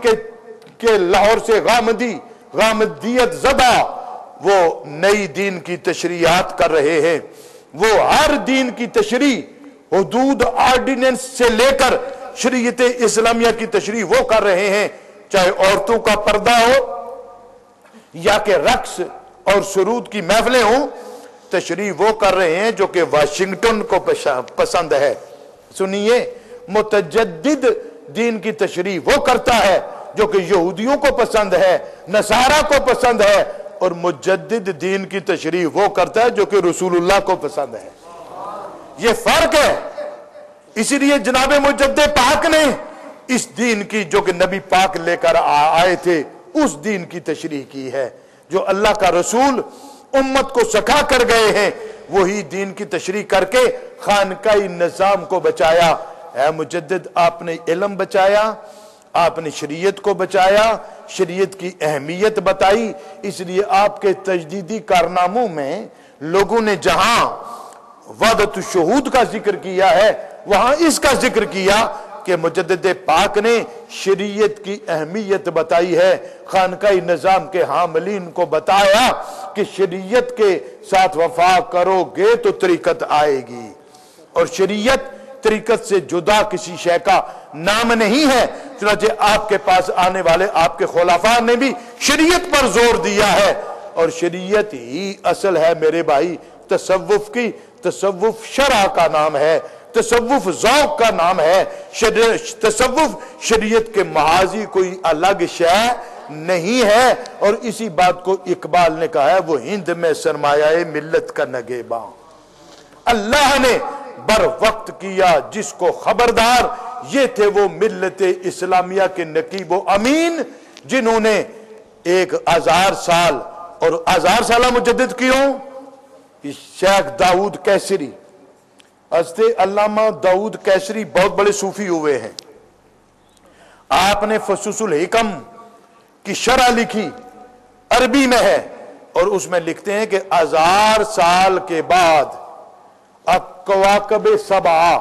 کے لاہور سے غامدیت زدہ وہ نئی دین کی تشریحات کر رہے ہیں. وہ ہر دین کی تشریح، حدود آرڈیننس سے لے کر شریعت اسلامیہ کی تشریح وہ کر رہے ہیں، چاہے عورتوں کا پردہ ہو یا کہ رقص اور سرود کی محفلیں ہوں. تشریح وہ کر رہے ہیں جو کہ واشنگٹن کو پسند ہے. سنیے، متجدد دین کی تشریح وہ کرتا ہے جو کہ یہودیوں کو پسند ہے، نصارہ کو پسند ہے، اور مجدد دین کی تشریح وہ کرتا ہے جو کہ رسول اللہ کو پسند ہے. یہ فرق ہے. اسی لیے جناب مجدد پاک نے اس دین کی جو کہ نبی پاک لے کر آئے تھے اس دین کی تشریح کی ہے. جو اللہ کا رسول امت کو سکھا کر گئے ہیں وہی دین کی تشریح کر کے خانقاہی نظام کو بچایا. اے مجدد، آپ نے علم بچایا، آپ نے شریعت کو بچایا، شریعت کی اہمیت بتائی. اس لیے آپ کے تجدیدی کارناموں میں لوگوں نے جہاں وحدت الشہود کا ذکر کیا ہے وہاں اس کا ذکر کیا کہ مجدد پاک نے شریعت کی اہمیت بتائی ہے. خانقاہی نظام کے حاملین کو بتایا کہ شریعت کے ساتھ وفا کرو گے تو طریقت آئے گی، اور شریعت طریقت سے جدا کسی شے کا نام نہیں ہے۔ چنانچہ آپ کے پاس آنے والے آپ کے خلفاء نے بھی شریعت پر زور دیا ہے، اور شریعت ہی اصل ہے میرے بھائی تصوف کی۔ تصوف شرع کا نام ہے، تصوف ذوق کا نام ہے، تصوف شریعت کے محاذی کوئی الگ شے نہیں ہے۔ اور اسی بات کو اقبال نے کہا ہے، وہ ہند میں سرمایہ ملت کا نگہباں، اللہ نے بر وقت کیا جس کو خبردار، یہ تھے وہ ملت اسلامیہ کے نقیب و امین، جنہوں نے 1000 سال، اور 1000 سالہ مجدد کیوں؟ شیخ داؤد کیسری، حضرت علامہ داؤد کیسری بہت بڑے صوفی ہوئے ہیں۔ آپ نے فصوص الحکم کی شرح لکھی، عربی میں ہے، اور اس میں لکھتے ہیں کہ 1000 سال کے بعد کواکب سبعہ،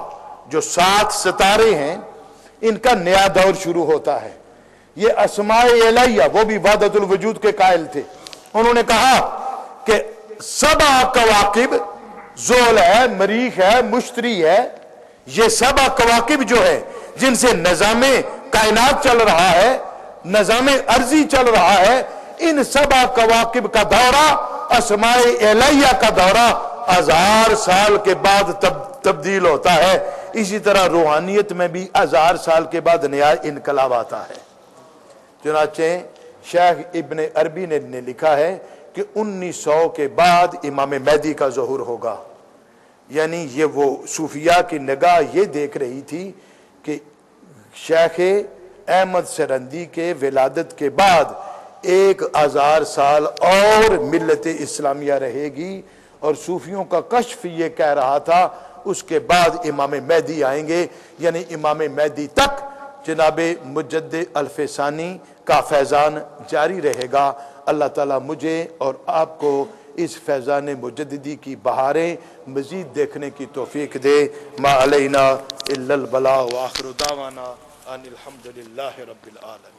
جو 7 ستارے ہیں، ان کا نیا دور شروع ہوتا ہے۔ یہ اسماء الہیہ، وہ بھی وحدت الوجود کے قائل تھے، انہوں نے کہا کہ 7 کواکب، زول ہے، مریخ ہے، مشتری ہے، یہ 7 کواکب جو ہے جن سے نظام کائنات چل رہا ہے، نظام ارضی چل رہا ہے، ان 7 کواکب کا دورہ، اسماء الہیہ کا دورہ 1000 سال کے بعد تبدیل ہوتا ہے۔ اسی طرح روحانیت میں بھی 1000 سال کے بعد نیا انقلاب آتا ہے۔ چنانچہ شیخ ابن عربی نے لکھا ہے کہ 1900 کے بعد امام مہدی کا ظہور ہوگا۔ یعنی یہ وہ صوفیاء کی نگاہ یہ دیکھ رہی تھی کہ شیخ احمد سرندی کے ولادت کے بعد 1000 سال اور ملت اسلامیہ رہے گی، اور صوفیوں کا کشف یہ کہہ رہا تھا اس کے بعد امام مہدی آئیں گے، یعنی امام مہدی تک جناب مجدد الف ثانی کا فیضان جاری رہے گا۔ اللہ تعالیٰ مجھے اور آپ کو اس فیضان مجددی کی بہاریں مزید دیکھنے کی توفیق دے۔ ما علینا الا البلاغ، وآخر دعوانا ان الحمدللہ رب العالمین۔